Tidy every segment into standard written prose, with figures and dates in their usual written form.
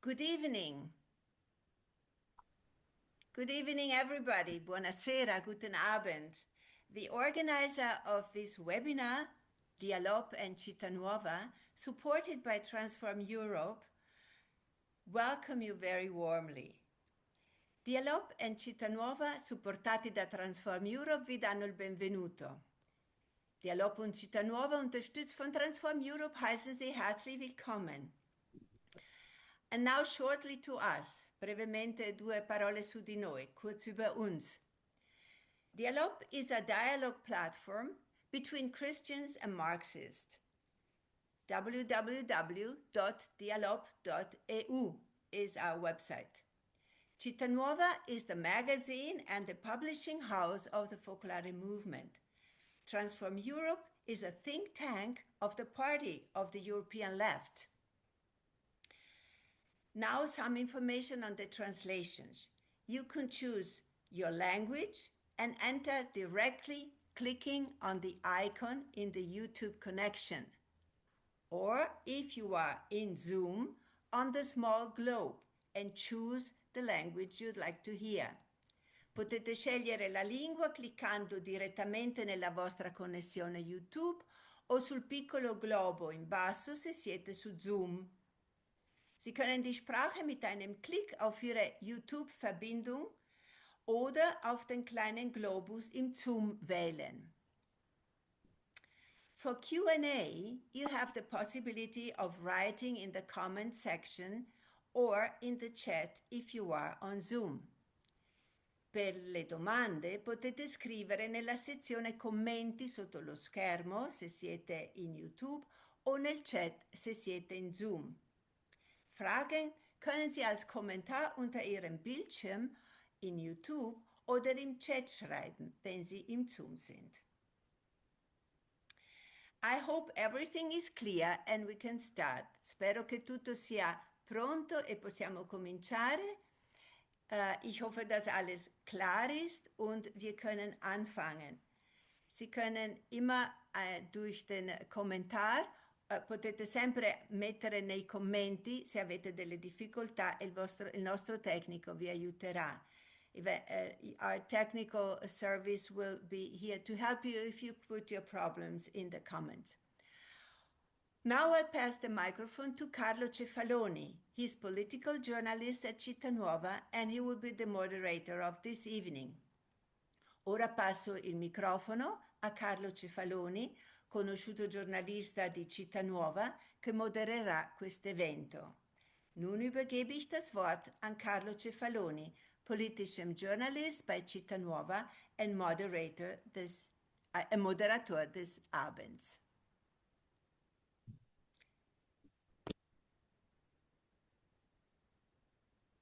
Good evening. Good evening, everybody. Buonasera, guten Abend. The organizer of this webinar, DIALOP and Città Nuova, supported by Transform Europe, welcome you very warmly. DIALOP and Città Nuova, supportati da Transform Europe, vi danno il benvenuto. DIALOP und Città Nuova, unterstützt von Transform Europe, heißen Sie herzlich willkommen. And now shortly to us, brevemente due parole su di noi, kurz über uns. DIALOP is a dialogue platform between Christians and Marxists. www.dialop.eu is our website. Città Nuova is the magazine and the publishing house of the Focolare movement. Transform Europe is a think tank of the party of the European left. Now some information on the translations. You can choose your language and enter directly clicking on the icon in the YouTube connection. Or if you are in Zoom, on the small globe and choose the language you'd like to hear. Potete scegliere la lingua cliccando direttamente nella vostra connessione YouTube o sul piccolo globo in basso se siete su Zoom. Sie können die Sprache mit einem Klick auf Ihre YouTube-Verbindung oder auf den kleinen Globus im Zoom wählen. For Q&A, you have the possibility of writing in the comment section or in the chat if you are on Zoom. Per le domande potete scrivere nella sezione commenti sotto lo schermo se siete in YouTube o nel chat se siete in Zoom. Fragen können Sie als Kommentar unter Ihrem Bildschirm in YouTube oder im Chat schreiben, wenn Sie im Zoom sind. I hope everything is clear and we can start. Spero che tutto sia pronto e possiamo cominciare. Ich hoffe, dass alles klar ist und wir können anfangen. Sie können immer durch den Kommentar potete sempre mettere nei commenti se avete delle difficoltà e il nostro tecnico vi aiuterà. Our technical service will be here to help you if you put your problems in the comments. Now I pass the microphone to Carlo Cefaloni. He's political journalist at Città Nuova and he will be the moderator of this evening. Ora passo il microfono a Carlo Cefaloni, conosciuto giornalista di Città Nuova, che modererà questo evento. Nun übergebe ich das Wort an Carlo Cefaloni, politischem Journalist bei Città Nuova and moderator Moderator des Abends.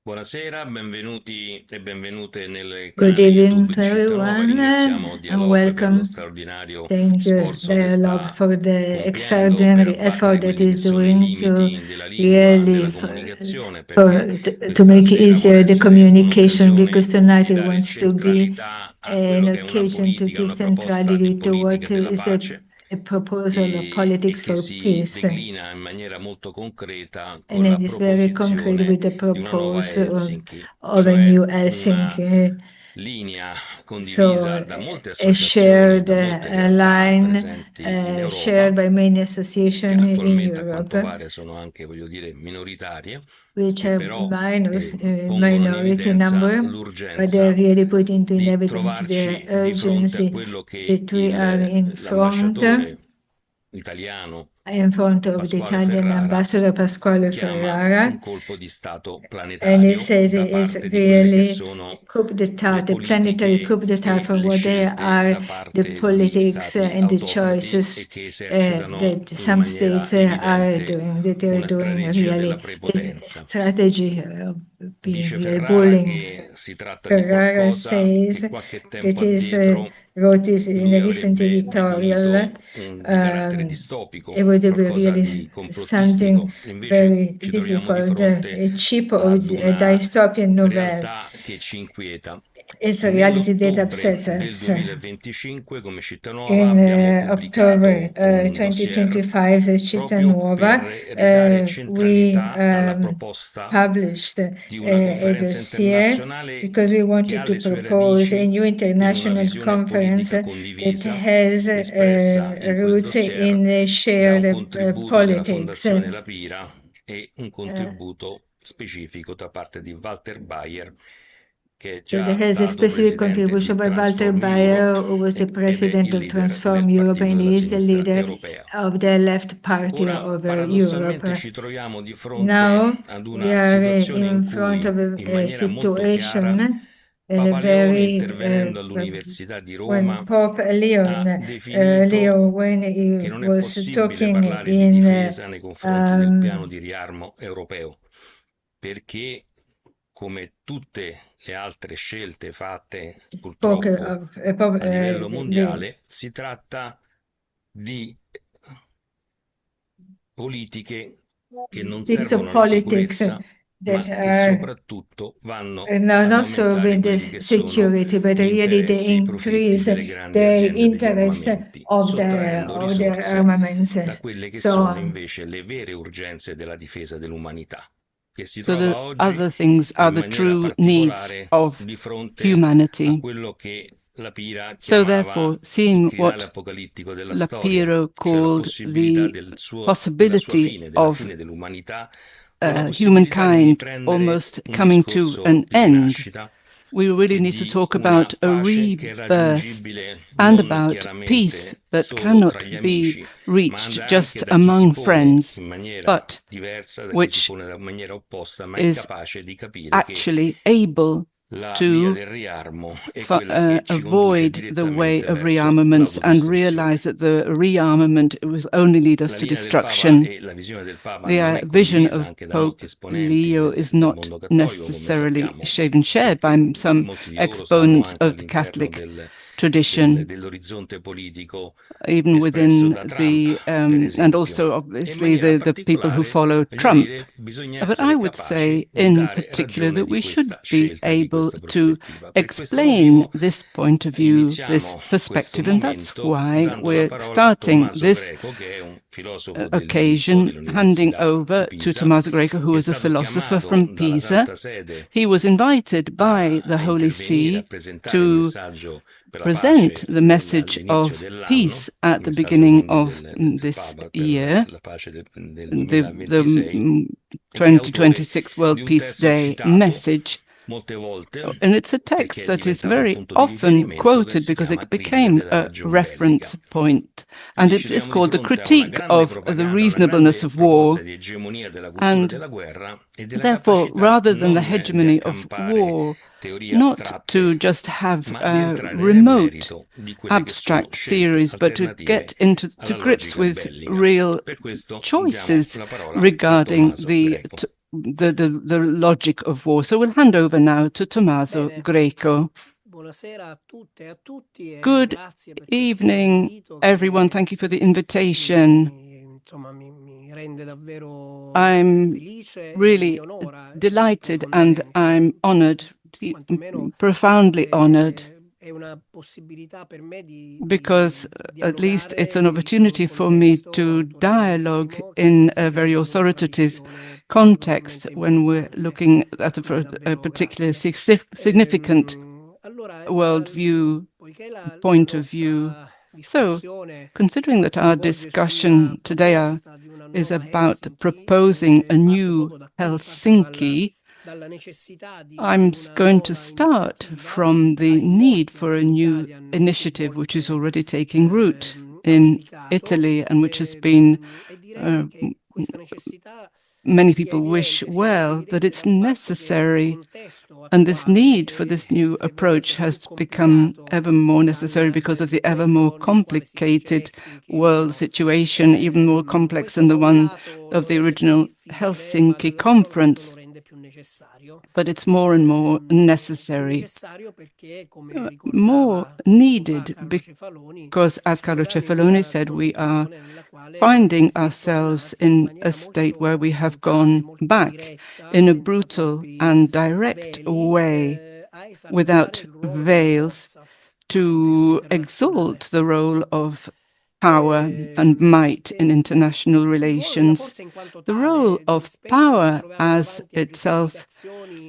Buonasera, benvenuti e benvenute nel Good canale evening YouTube to di Città Nuova. everyone Ringraziamo and DIALOP per lo welcome. straordinario Thank you, sforzo che Dialogue, sta for the compiendo per extraordinary abbattere effort that quelli che is sono i doing to limiti della lingua, really della comunicazione, perché to questa make sera easier vuole the essere communication, un'occasione because tonight di it dare wants to be centralità a an quello che è una occasion to politica, give una proposta di centrality to politica what della is pace a proposal of politics e che for si peace. declina in maniera molto concreta con And la it is very concrete proposizione with the di una nuova proposal Helsinki, of a cioè new una Helsinki. linea So condivisa da molte a associazioni, shared da molte realtà line presenti in shared Europa, by many che associations in attualmente a quanto Europe, pare sono anche, voglio dire, minoritarie, which che are però pongono in minority evidenza number, but they're l'urgenza really putting in di evidence the trovarci di fronte a urgency quello che that we are l'ambasciatore italiano in front of the Pasquale Italian Ferrara ambassador Pasquale chiama Ferrara. un colpo di stato And he planetario says da it is parte di quelle che really sono coup d'etat, le the planetary coup politiche d'etat e for le what they scelte are, da the parte di politics stati and the autocrati e choices che esercitano that in some maniera states are evidente doing, that they're una doing strategia della really a prepotenza. strategy of being Dice really Ferrara bullying. che si tratta di Ferrara qualcosa says che qualche tempo that is addietro wrote this in lui a recent avrebbe editorial. definito di carattere It distopico, would be qualcosa really di something complottistico. Invece very ci troviamo di difficult. fronte A cheap or ad a una dystopian novel realtà che ci inquieta. is a reality that Nell'ottobre upsets del us. 2025, come Città Nuova, In abbiamo October pubblicato un dossier 2025, the Città proprio per Nuova, ridare we centralità alla proposta published di una a conferenza dossier internazionale because we che ha wanted to le sue propose a radici new in una international visione conference politica that condivisa, has espressa in quel roots dossier in da un shared contributo della politics. Fondazione La Pira e un contributo specifico da parte di Walter Bayer, che è So there già has a stato specific presidente contribution di by Walter Transform Bayer, Europe who was the ed è president il of leader Transform del Europe, Partito and della he is the Sinistra leader Europea. of the left party Ora, over paradossalmente, Europe. ci troviamo di fronte Now ad we una are situazione in in front cui, of in a maniera molto chiara, situation in a Papa Leone, very intervenendo all'Università di when Roma, Pope Leon ha definito Leo when he che non è was possibile talking parlare di in difesa nei confronti del piano di riarmo europeo, perché, come tutte le altre scelte fatte spoke purtroppo of a livello mondiale, si tratta di politiche che non speaks of servono alla politics sicurezza, that ma che are soprattutto vanno not ad also aumentare with quelli this che sono security, but gli really they interessi e i profitti increase delle grandi the aziende degli interest armamenti, of sottraendo their risorse armaments. da quelle che So sono invece le vere urgenze della difesa dell'umanità, che si So the trova oggi other things are in the maniera true needs particolare of di fronte a humanity. quello che la Pira So chiamava therefore, il seeing crinale what apocalittico della storia, Lapiro cioè la called possibilità the della sua possibility fine, della of fine dell'umanità, con la possibilità di humankind riprendere almost un coming to discorso an di end, rinascita we really e need to di talk una about a pace che è rebirth raggiungibile and non about peace chiaramente that solo tra cannot gli be amici, ma reached anche just da chi si among pone friends, in maniera but diversa, da chi si which pone in maniera opposta, ma è is capace di capire che actually able la via to del riarmo è quella che ci conduce avoid the way direttamente of verso rearmaments and l'autodistruzione. realize that the rearmament will only lead us La to linea del Papa destruction. e la visione del Papa The non è vision condivisa of anche da molti Pope esponenti Leo is del not mondo cattolico, come necessarily sappiamo, even shared perché by some molti di loro stanno exponents anche of the all'interno Catholic tradition, dell'orizzonte politico even espresso within da Trump, the per and esempio. also E in obviously maniera the people who particolare, follow voglio Trump. dire, bisogna But I essere would capaci say di in dare particular ragione that di we should questa be scelta e di able questa to prospettiva. Per questo explain motivo this point of view, this iniziamo questo perspective, and that's momento why dando la we're parola a starting Tommaso this Greco, che è un filosofo del diritto occasion handing dell'Università di over to Pisa, Tommaso Greco, who che è is a stato philosopher chiamato from dalla Pisa. Santa Sede He was invited by the a Holy intervenire, a See presentare il to messaggio per la present pace the message all'inizio of dell'anno, peace at il the messaggio beginning quindi of del this Papa per year, la pace del the 2026, e che è autore 2026 di World un Peace testo Day citato message. molte volte, And it's a perché text è that is diventato un very punto di often riferimento, che quoted si because chiama it Critica became della a ragion bellica. reference point. And Quindi it ci is troviamo di called the fronte a una critique grande of the propaganda, una reasonableness grande of proposta war. di egemonia della cultura And della guerra e della therefore, capacità rather than the non di hegemony of accampare war, teorie not to astratte, just have ma di entrare nel remote merito di quelle che sono abstract scelte theories, but to alternative get into to alla grips logica with bellica. real Per questo diamo choices la parola a regarding Tommaso Greco. the logic of war. So we'll hand over now to Tommaso Bene. Greco. Buonasera a tutte e a tutti e Good grazie per questo evening, invito che everyone. Thank you for the invitation. insomma, mi rende davvero I'm felice e really mi onora delighted and profondamente. I'm honored, Quantomeno profoundly honored, è una possibilità per me di because at least it's an dialogare in un opportunity for me contesto to dialogue autorevolissimo che in si a very vede in una authoritative tradizione context particolarmente when we're importante. looking at Quindi a davvero particularly grazie. significant Allora, worldview poiché la point of view. nostra So, discussione considering that si our svolge discussion sulla today proposta di una is nuova about Helsinki, proposing a parto new proprio da qui, parto Helsinki, dalla necessità di I'm una going to nuova start iniziativa from che già the in need molti, for anche a in new Italia, hanno più initiative which is volte already taking root in auspicato, Italy and which has been e direi che questa necessità many sia people wish evidente, sia resa well, that evidente it's dal fatto che il necessary, contesto and this attuale need for this new approach has become ever more necessary because of the ever more complicated world situation, even more complex than the one of the original Helsinki conference. but it's more and more necessary, more needed, because, as Carlo Cefaloni said, we are finding ourselves in a state where we have gone back in a brutal and direct way, without veils, to exalt the role of power and might in international relations. The role of power as itself,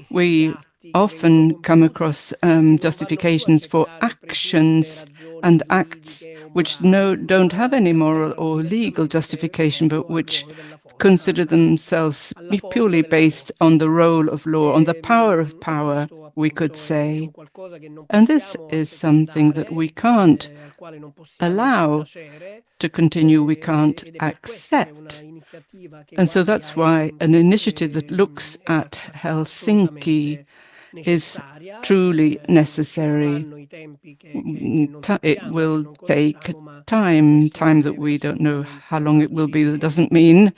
we often come across justifications for actions and acts which don't have any moral or legal justification, but which consider themselves purely based on the role of law, on the power of power, we could say. And this is something that we can't allow to continue, we can't accept. And so that's why an initiative that looks at Helsinki is truly necessary. It will take time that we don't know how long it will be. That doesn't mean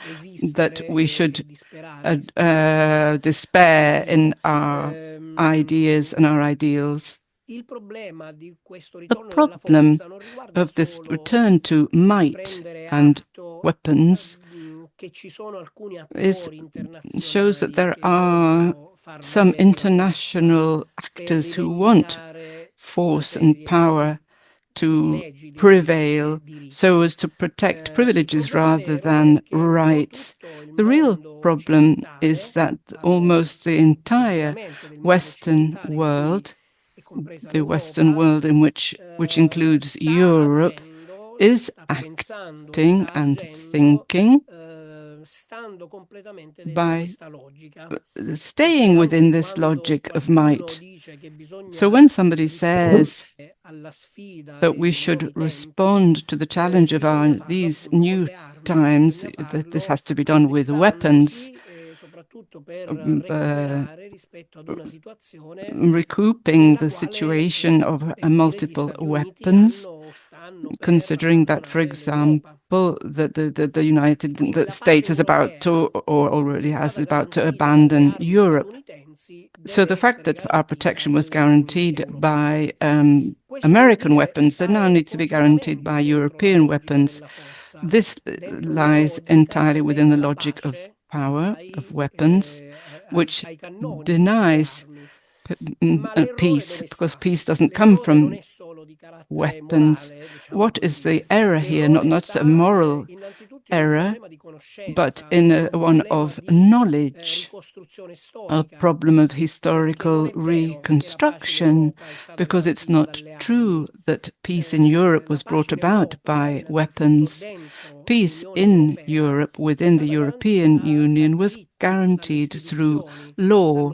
that we should despair in our ideas and our ideals. The problem of this return to might and weapons shows that there are some international actors who want force and power to prevail so as to protect privileges rather than rights. The real problem is that almost the entire Western world, the Western world in which includes Europe, is acting and thinking by staying within this logic of might. So when somebody says that we should respond to the challenge of these new times, that this has to be done with weapons, recouping the situation of multiple weapons, considering that, for example, that the United States is about to, or already has about to, abandon Europe. So the fact that our protection was guaranteed by American weapons, they now need to be guaranteed by European weapons. This lies entirely within the logic of power, of weapons, which denies peace, because peace doesn't come from weapons. What is the error here? Not a moral error, but in one of knowledge, a problem of historical reconstruction, because it's not true that peace in Europe was brought about by weapons. Peace in Europe, within the European Union, was guaranteed through law,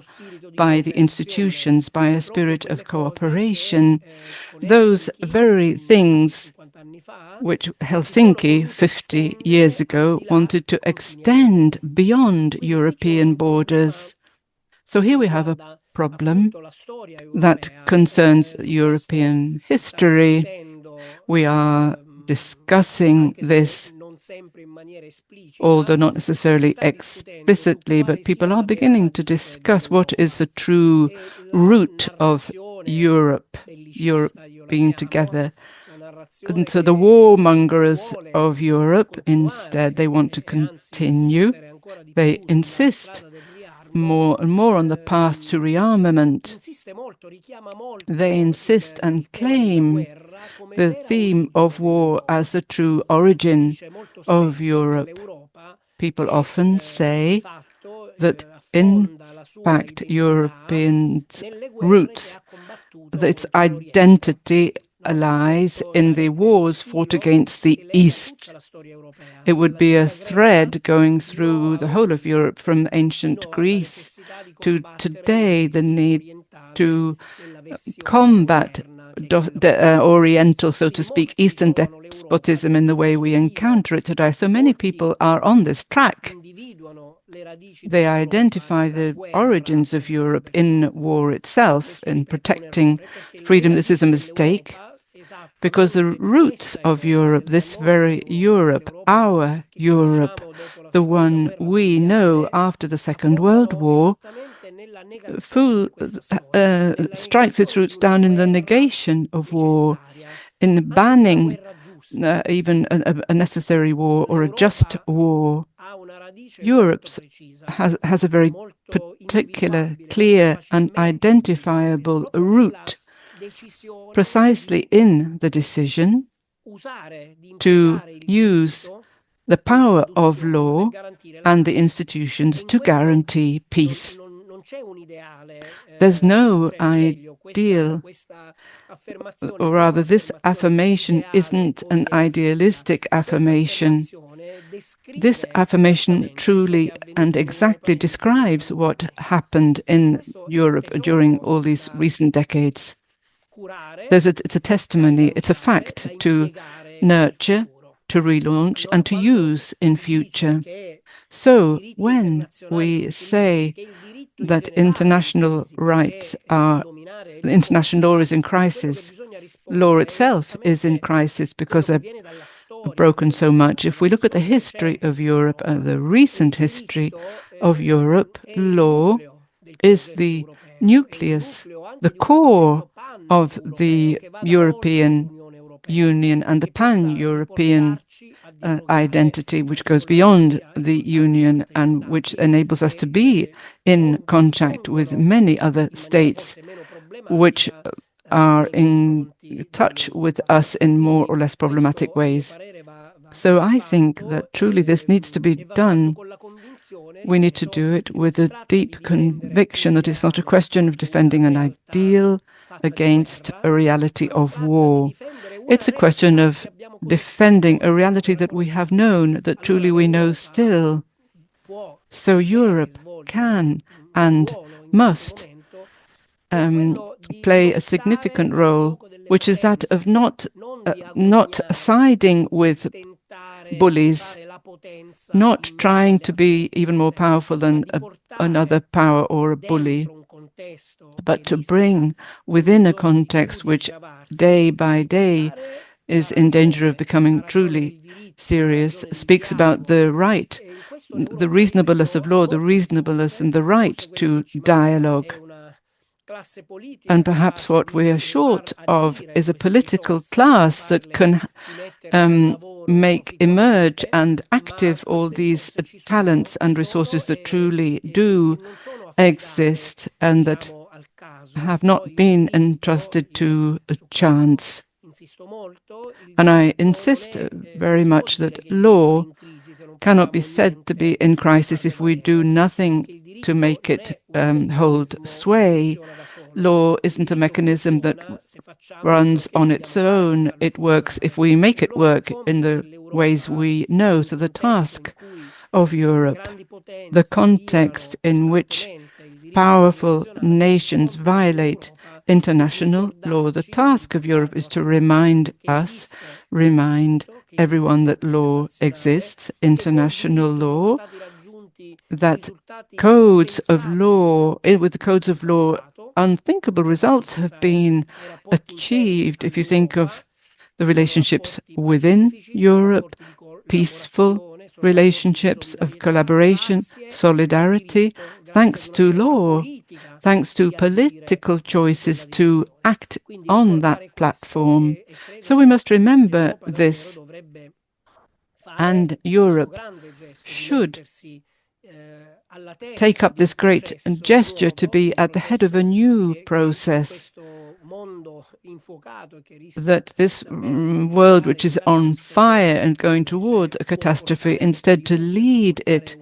by the institutions, by a spirit of cooperation. Those very things which Helsinki 50 years ago wanted to extend beyond European borders. So here we have a problem that concerns European history. We are discussing this, although not necessarily explicitly, but people are beginning to discuss what is the true root of Europe being together. And so the warmongers of Europe, instead, they want to continue. They insist more and more on the path to rearmament. They insist and claim the theme of war as the true origin of Europe. People often say that, in fact, European roots, its identity lies in the wars fought against the East. It would be a thread going through the whole of Europe, from ancient Greece to today, the need to combat Oriental, so to speak, Eastern despotism in the way we encounter it today. So many people are on this track. They identify the origins of Europe in war itself, in protecting freedom. This is a mistake, because the roots of Europe, this very Europe, our Europe, the one we know after the Second World War, strikes its roots down in the negation of war, in banning even a necessary war or a just war. Europe has a very particular, clear and identifiable route precisely in the decision to use the power of law and the institutions to guarantee peace. There's no ideal, or rather this affirmation isn't an idealistic affirmation. This affirmation truly and exactly describes what happened in Europe during all these recent decades. It's a testimony, it's a fact to nurture, to relaunch, and to use in future. So when we say that international law is in crisis, law itself is in crisis because they're broken so much. If we look at the history of Europe, the recent history of Europe, law is the nucleus, the core of the European Union and the pan-European identity, which goes beyond the Union and which enables us to be in contact with many other states which are in touch with us in more or less problematic ways. So I think that truly this needs to be done. We need to do it with a deep conviction that it's not a question of defending an ideal against a reality of war. It's a question of defending a reality that we have known, that truly we know still. So Europe can and must play a significant role, which is that of not siding with bullies, not trying to be even more powerful than another power or a bully, but to bring within a context which day by day is in danger of becoming truly serious, speaks about the right, the reasonableness of law, the reasonableness and the right to dialogue. And perhaps what we are short of is a political class that can make emerge and active all these talents and resources that truly do exist and that have not been entrusted to a chance. And I insist very much that law cannot be said to be in crisis if we do nothing to make it hold sway. Law isn't a mechanism that runs on its own. It works if we make it work in the ways we know. So the task of Europe, the context in which powerful nations violate international law, the task of Europe is to remind us, remind everyone that law exists, international law, that codes of law, with the codes of law, unthinkable results have been achieved. If you think of the relationships within Europe, peaceful relationships of collaboration, solidarity, thanks to law, thanks to political choices to act on that platform. So we must remember this, and Europe should take up this great gesture to be at the head of a new process, that this world which is on fire and going towards a catastrophe, instead to lead it,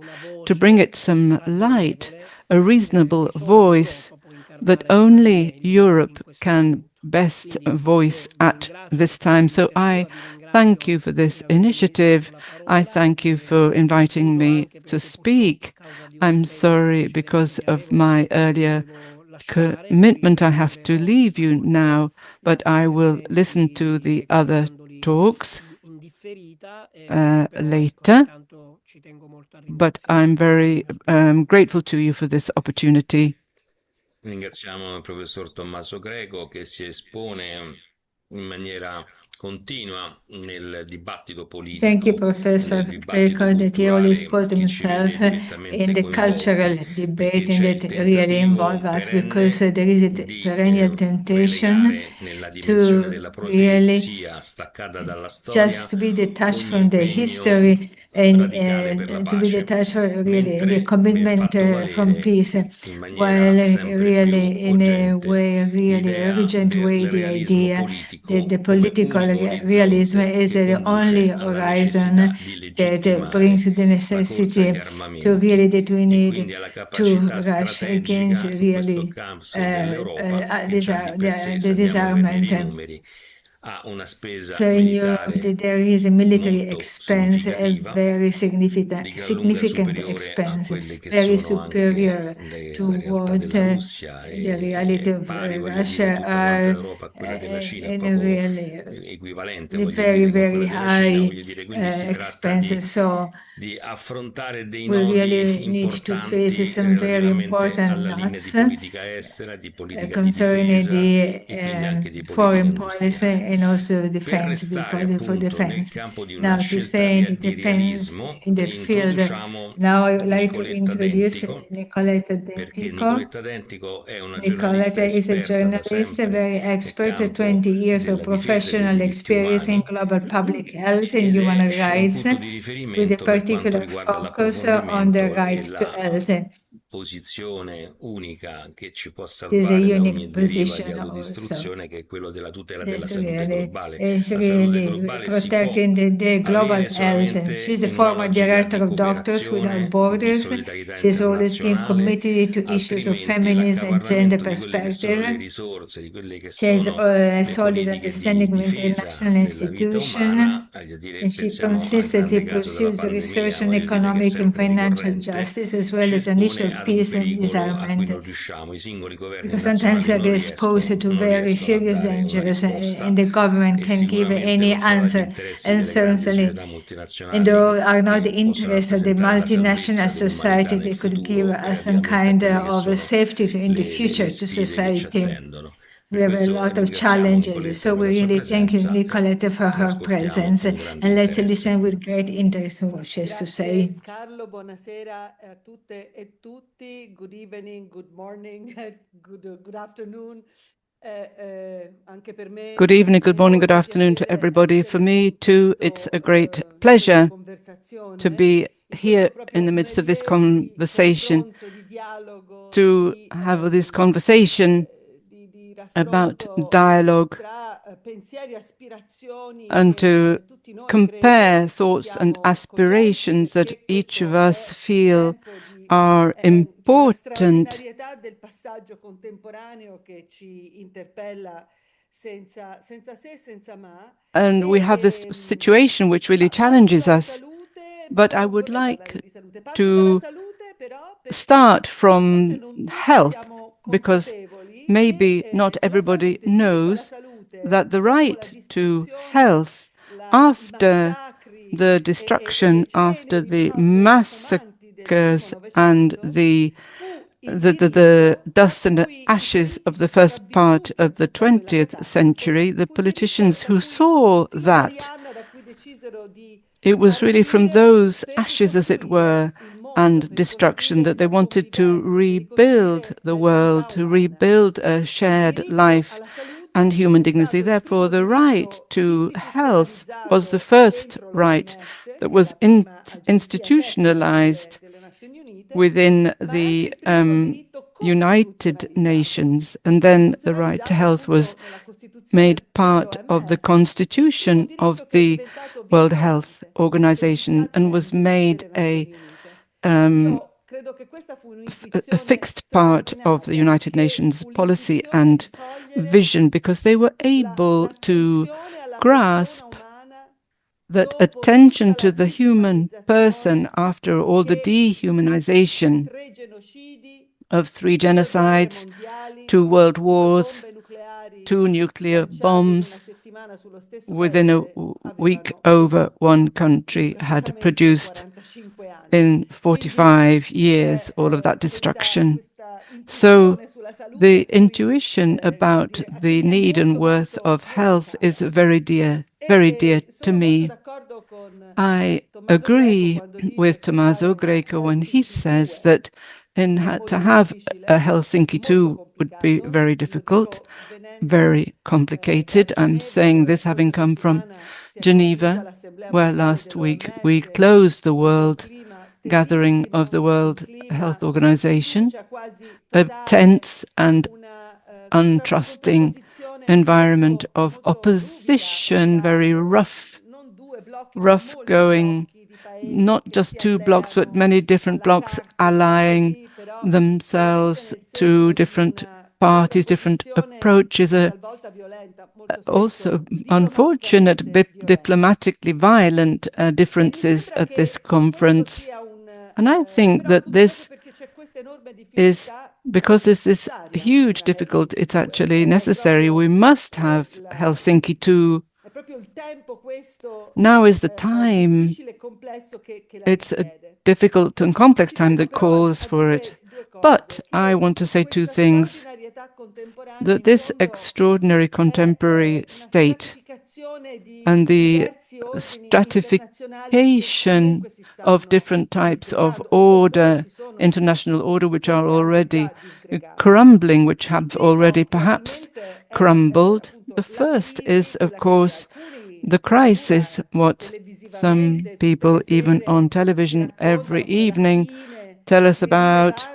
to bring it some light, a reasonable voice that only Europe can best voice at this time. So I thank you for this initiative. I thank you for inviting me to speak. I'm sorry because of my earlier commitment. I have to leave you now, but I will listen to the other talks later. But I'm very grateful to you for this opportunity. Ringraziamo il professor Tommaso Greco che si espone in maniera continua nel dibattito Thank you, politico, Professor nel dibattito Greco, that he always culturale puts che ci himself vede in direttamente the cultural coinvolti, perché debate and c'è that il really involves tentativo us because perenne there is a di perennial temptation relegare nella dimensione to della really profezia staccata dalla storia just to be detached ogni from the impegno history and radicale per la to be pace, detached really in the mentre è commitment fatto from valere peace, in maniera while sempre più really in a cogente way, really l'idea urgent way, del the realismo idea that the politico come political unico realism orizzonte is che the only conduce alla horizon necessità di that legittimare brings the la corsa agli necessity to armamenti really that we e need quindi alla to capacità rush against strategica, in questo really caso dell'Europa, che già di per sé, the se andiamo a vedere disarmament. i numeri, ha una spesa So in Europe, militare there is a military molto expense, a significativa, very di gran lunga significant superiore a expense, quelle che very sono anche superior to la realtà what della Russia the reality e of pari, voglio dire, Russia tutta quanta are l'Europa a quella della Cina, è in a proprio really equivalente, the voglio very, dire, con very quella della Cina, high voglio dire, quindi si tratta expenses. So di affrontare dei we nodi really need to face importanti some very relativamente important alla linea di nuts politica estera, di politica di concerning difesa the e quindi anche di politica foreign policy industriale. and also Per defense, restare for appunto nel defense. campo di una Now, to scelta stay in the di defense realismo, in the field, introduciamo now I would like to Nicoletta introduce Dentico, Nicoletta perché Dentico. Nicoletta Dentico è una giornalista Nicoletta is a esperta da journalist, a sempre very nel expert, campo 20 years of della difesa dei professional diritti experience in umani global public health and ed human è un rights, punto di with a riferimento per quanto particular riguarda focus on the l'approfondimento e right to la health. posizione unica che ci può It is a salvare da ogni unique deriva di position also. autodistruzione, che è quello della tutela della It's salute really, globale. it's La salute really globale si può protecting the global avere health. solamente She's the in una former logica director di of Doctors Without cooperazione, di Borders. solidarietà She's always been internazionale, committed to issues of altrimenti feminism and gender l'accaparramento di quelle che sono le perspective. risorse, di quelle che She has sono a le solid politiche di understanding of difesa international della vita umana, institution, voglio dire, and she pensiamo al consistently grande caso della pursues research pandemia, on voglio dire, che è economic and sempre financial ricorrente, justice as well ci as espone initial ad un peace and pericolo a cui disarmament. non riusciamo, i singoli governi Because sometimes nazionali we are exposed to non very riescono a serious dare una dangers, risposta and the government e can give sicuramente any non sono negli answer interessi delle grandi uncertainly. società And multinazionali though are not the che possono interests of the rappresentare la multinational salvezza dell'umanità society, nel they could give futuro us some relativamente a kind quelle che of a sono safety in the le future to sfide che ci society. attendono. We Per have a questo lot of ringraziamo challenges, Nicoletta so per we la sua really thank you, presenza e Nicolette, for her l'ascoltiamo presence, con grande and let's interesse. listen with great interest to what she has to say. Grazie Carlo, buonasera a tutte e tutti. Good evening, good morning, good afternoon. Anche per me Good evening, good morning, good molto afternoon to piacere everybody. For essere me in too, it's a great questa pleasure to conversazione, be in here questo proprio in the midst of this melier di conversation, confronto, di dialogo, to have this conversation di about raffronto dialogue tra pensieri e aspirazioni and to che tutti noi credo compare thoughts and sentiamo cogenti, aspirations that perché each of questo us è un feel tempo are per la important. straordinarietà del passaggio contemporaneo che ci interpella senza se, senza ma. And we have this situation which really challenges Parto dalla us. salute, But I non would vorrei like parlare di salute, parto dalla to salute però perché start forse from non tutti health, siamo because consapevoli maybe not che la everybody salute, dico la knows salute, that the dopo la right to distruzione, health i after massacri the e destruction, le after ceneri, the diciamo, degli affamanti del primo massacres and Novecento the fu il the diritto a dust and cui i ashes of the politici first part sopravvissuti a of the tutta quella 20th matassa, century, the fu il diritto politicians da who cui, saw filo that, Marianna, da cui decisero di it was really from partire those per ashes, as it were, ricostruire il mondo, and per destruction ricostruire that they la wanted to convivenza, per rebuild ricostruire the la dignità world, to umana. rebuild a Il shared diritto life alla and salute human è dignity. stato il Therefore, primo the right diritto to health was the istituzionalizzato first dentro right l'OMS, that che è was la prima agenzia tecnica institutionalized delle Nazioni Unite, within ma è anche the il primo diritto United costituzionalizzato. Nations. And then the right to Istituzionalizzato health was appunto nella made Costituzione part of the dell'OMS, primo constitution of diritto che è the diventato World Health vincolante a tutti gli Organization Stati and was membri made delle Nazioni Unite. um, Io credo che questa fu a un'intuizione fixed part of the straordinaria, United che Nations fu policy l'intuizione and di cogliere vision, because they were able to l'attenzione alla persona grasp umana that dopo attention tutta la to the human person disumanizzazione after all the che dehumanization 3 genocidi, of 3 2 guerre genocides, mondiali, 2 world 2 wars, bombe nucleari 2 nuclear lanciate in una bombs settimana sullo stesso within a paese week avevano over one in country had praticamente produced 45 anni. in Quindi 45 years c'è all of that destruction. questa So the intuition about the need and worth of health is very dear to me. I agree with Tommaso Greco when he says that to have a Helsinki 2 would be very difficult, very complicated. I'm saying this having come from Geneva, where last week we closed the World Gathering of the World Health Organization, a tense and untrusting environment of opposition, very rough going, not just two blocks, but many different blocks allying themselves to different parties, different approaches, also unfortunate, diplomatically violent differences at this conference. And I think that this is, because there's this huge difficulty, it's actually necessary. We must have Helsinki 2. Now is the time. It's a difficult and complex time that calls for it. But I want to say two things. That this extraordinary contemporary state and the stratification of different types of order, international order, which are already crumbling, which have already perhaps crumbled. The first is, of course, the crisis, what some people, even on television every evening, tell us about: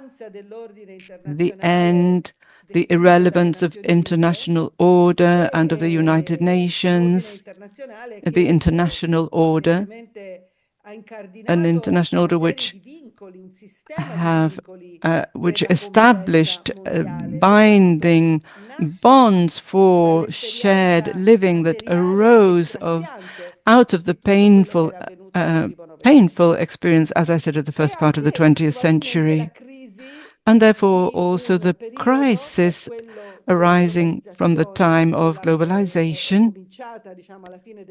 the end, the irrelevance of international order and of the United Nations, the international order, an international order which established binding bonds for shared living that arose out of the painful experience, as I said, of the first part of the 20th century. And therefore also the crisis arising from the time of globalization,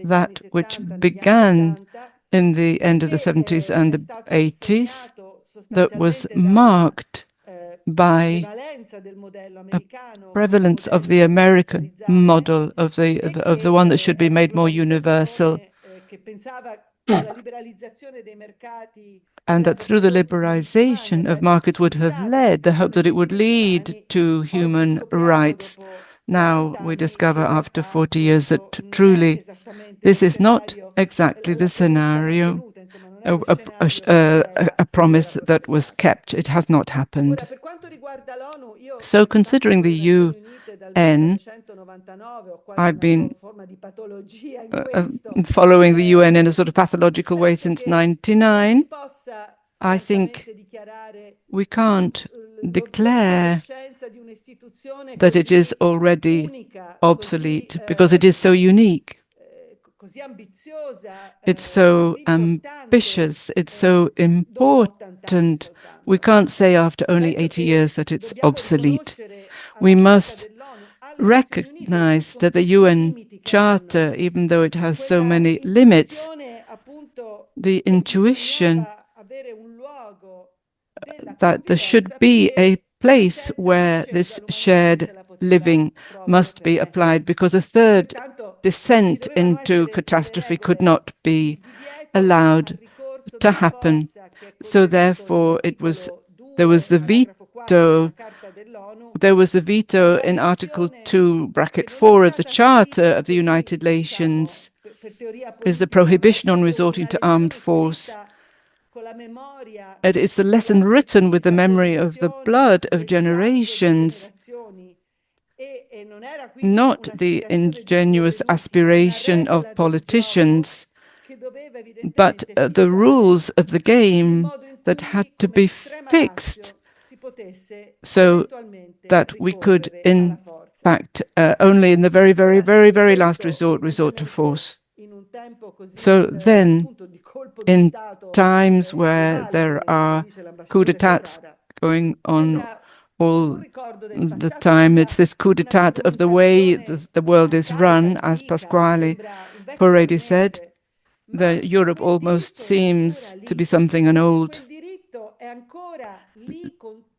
that which began in the end of the 70s and the 80s, that was marked by a prevalence of the American model, of the one that should be made more universal, and that through the liberalization of markets would have led, the hope that it would lead to human rights. Now we discover after 40 years that truly this is not exactly the scenario, a promise that was kept. It has not happened. So considering the UN, I've been following the UN in a sort of pathological way since 1999. I think we can't declare that it is already obsolete because it is so unique. It's so ambitious, it's so important. We can't say after only 80 years that it's obsolete. We must recognize that the UN Charter, even though it has so many limits, the intuition that there should be a place where this shared living must be applied, because a third descent into catastrophe could not be allowed to happen. So therefore there was the veto in Article 2(4) of the Charter of the United Nations, is the prohibition on resorting to armed force. It's a lesson written with the memory of the blood of generations, not the ingenuous aspiration of politicians, but the rules of the game that had to be fixed so that we could, in fact, only in the very, very, very, very last resort to force. So then, in times where there are coups d'etats going on all the time, it's this coup d'etat of the way the world is run, as Pasquale already said. The Europe almost seems to be something an old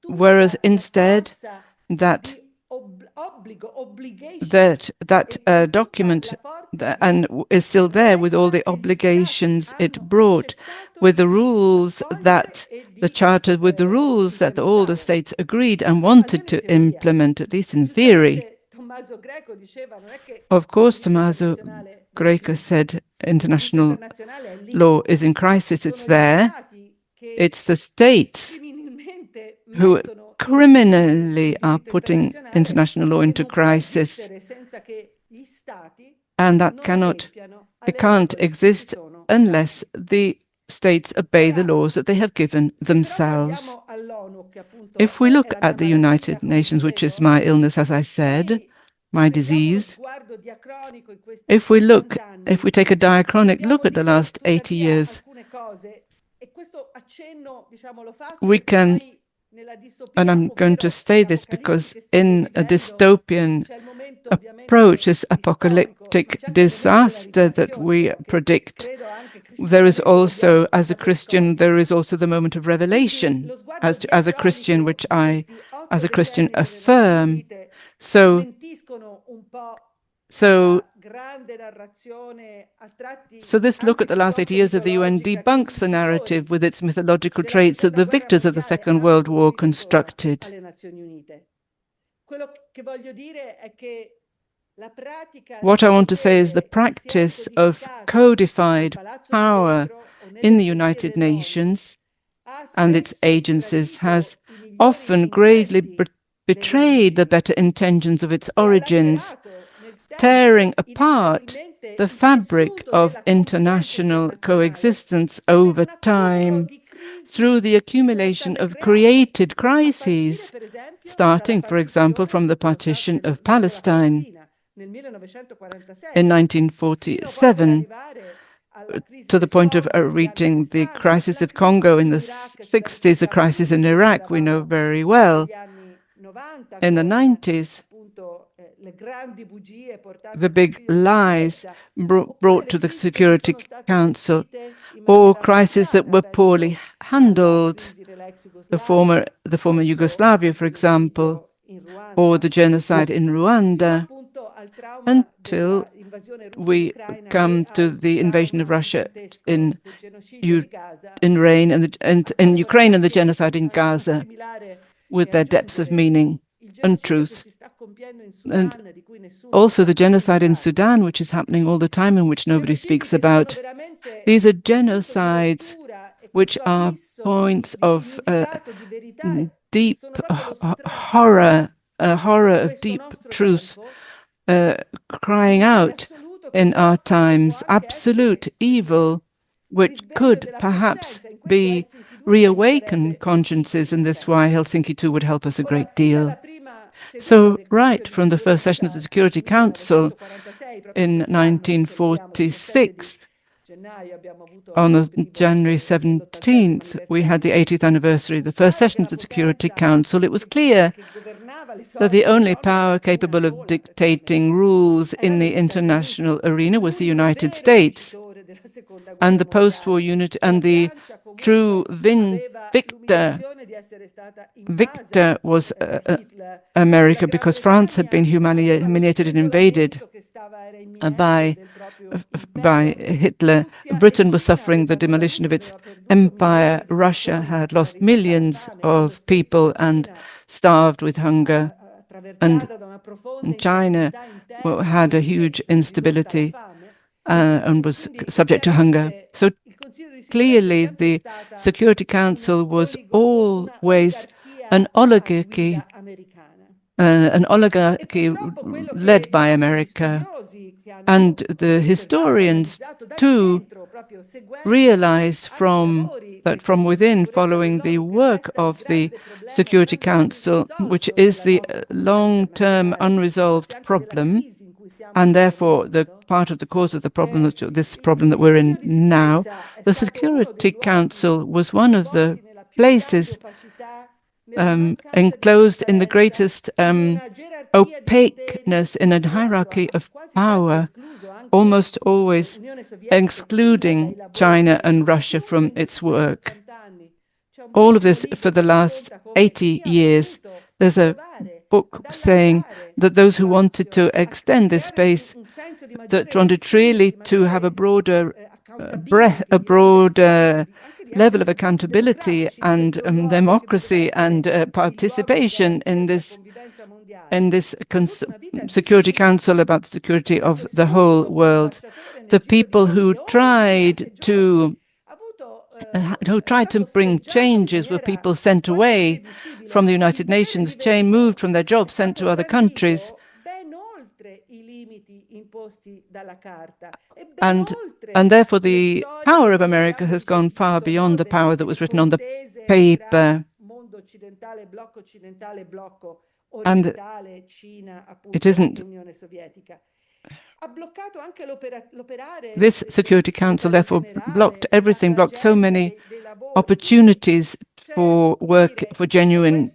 whereas instead that document and is still there with all the obligations it brought, with the rules that the charter, with the rules that all the states agreed and wanted to implement, at least in theory. Of course, Tommaso Greco said international law is in crisis. It's there. It's the states who criminally are putting international law into crisis. And that can't exist unless the states obey the laws that they have given themselves. If we look at the United Nations, which is my illness, as I said, my disease, if we take a diachronic look at the last 80 years, we can, and I'm going to say this because in a dystopian approach, this apocalyptic disaster that we predict, there is also, as a Christian, there is also the moment of revelation, as a Christian, which I, as a Christian, affirm. So this look at the last 80 years of the UN debunks the narrative with its mythological traits that the victors of the Second World War constructed. What I want to say is the practice of codified power in the United Nations and its agencies has often gravely betrayed the better intentions of its origins, tearing apart the fabric of international coexistence over time through the accumulation of created crises, starting, for example, from the partition of Palestine in 1947, to the point of reaching the crisis of Congo in the 60s, the crisis in Iraq we know very well. In the 90s, the big lies brought to the Security Council, or crises that were poorly handled, the former Yugoslavia, for example, or the genocide in Rwanda, until we come to the invasion of Russia in Ukraine and the genocide in Gaza, with their depths of meaning and truth. And also the genocide in Sudan, which is happening all the time and which nobody speaks about. These are genocides which are points of deep horror, a horror of deep truth, crying out in our times, absolute evil, which could perhaps reawaken consciences, and this is why Helsinki 2 would help us a great deal. So right from the first session of the Security Council in 1946, on January 17th, we had the 80th anniversary of the first session of the Security Council. It was clear that the only power capable of dictating rules in the international arena was the United States. And the post-war unit and the true victor was America, because France had been humiliated and invaded by Hitler. Britain was suffering the demolition of its empire. Russia had lost millions of people and starved with hunger. And China had a huge instability and was subject to hunger. So clearly the Security Council was always an oligarchy led by America. And the historians too realized from within, following the work of the Security Council, which is the long-term unresolved problem, and therefore the part of the cause of the problem, this problem that we're in now, the Security Council was one of the places enclosed in the greatest opaqueness in a hierarchy of power, almost always excluding China and Russia from its work. all of this for the last 80 years. There's a book saying that those who wanted to extend this space, that wanted really to have a broader level of accountability and democracy and participation in this Security Council about the security of the whole world. The people who tried to bring changes were people sent away from the United Nations, moved from their jobs, sent to other countries. And therefore the power of America has gone far beyond the power that was written on the paper. And it isn't. This Security Council therefore blocked everything, blocked so many opportunities for work, for genuine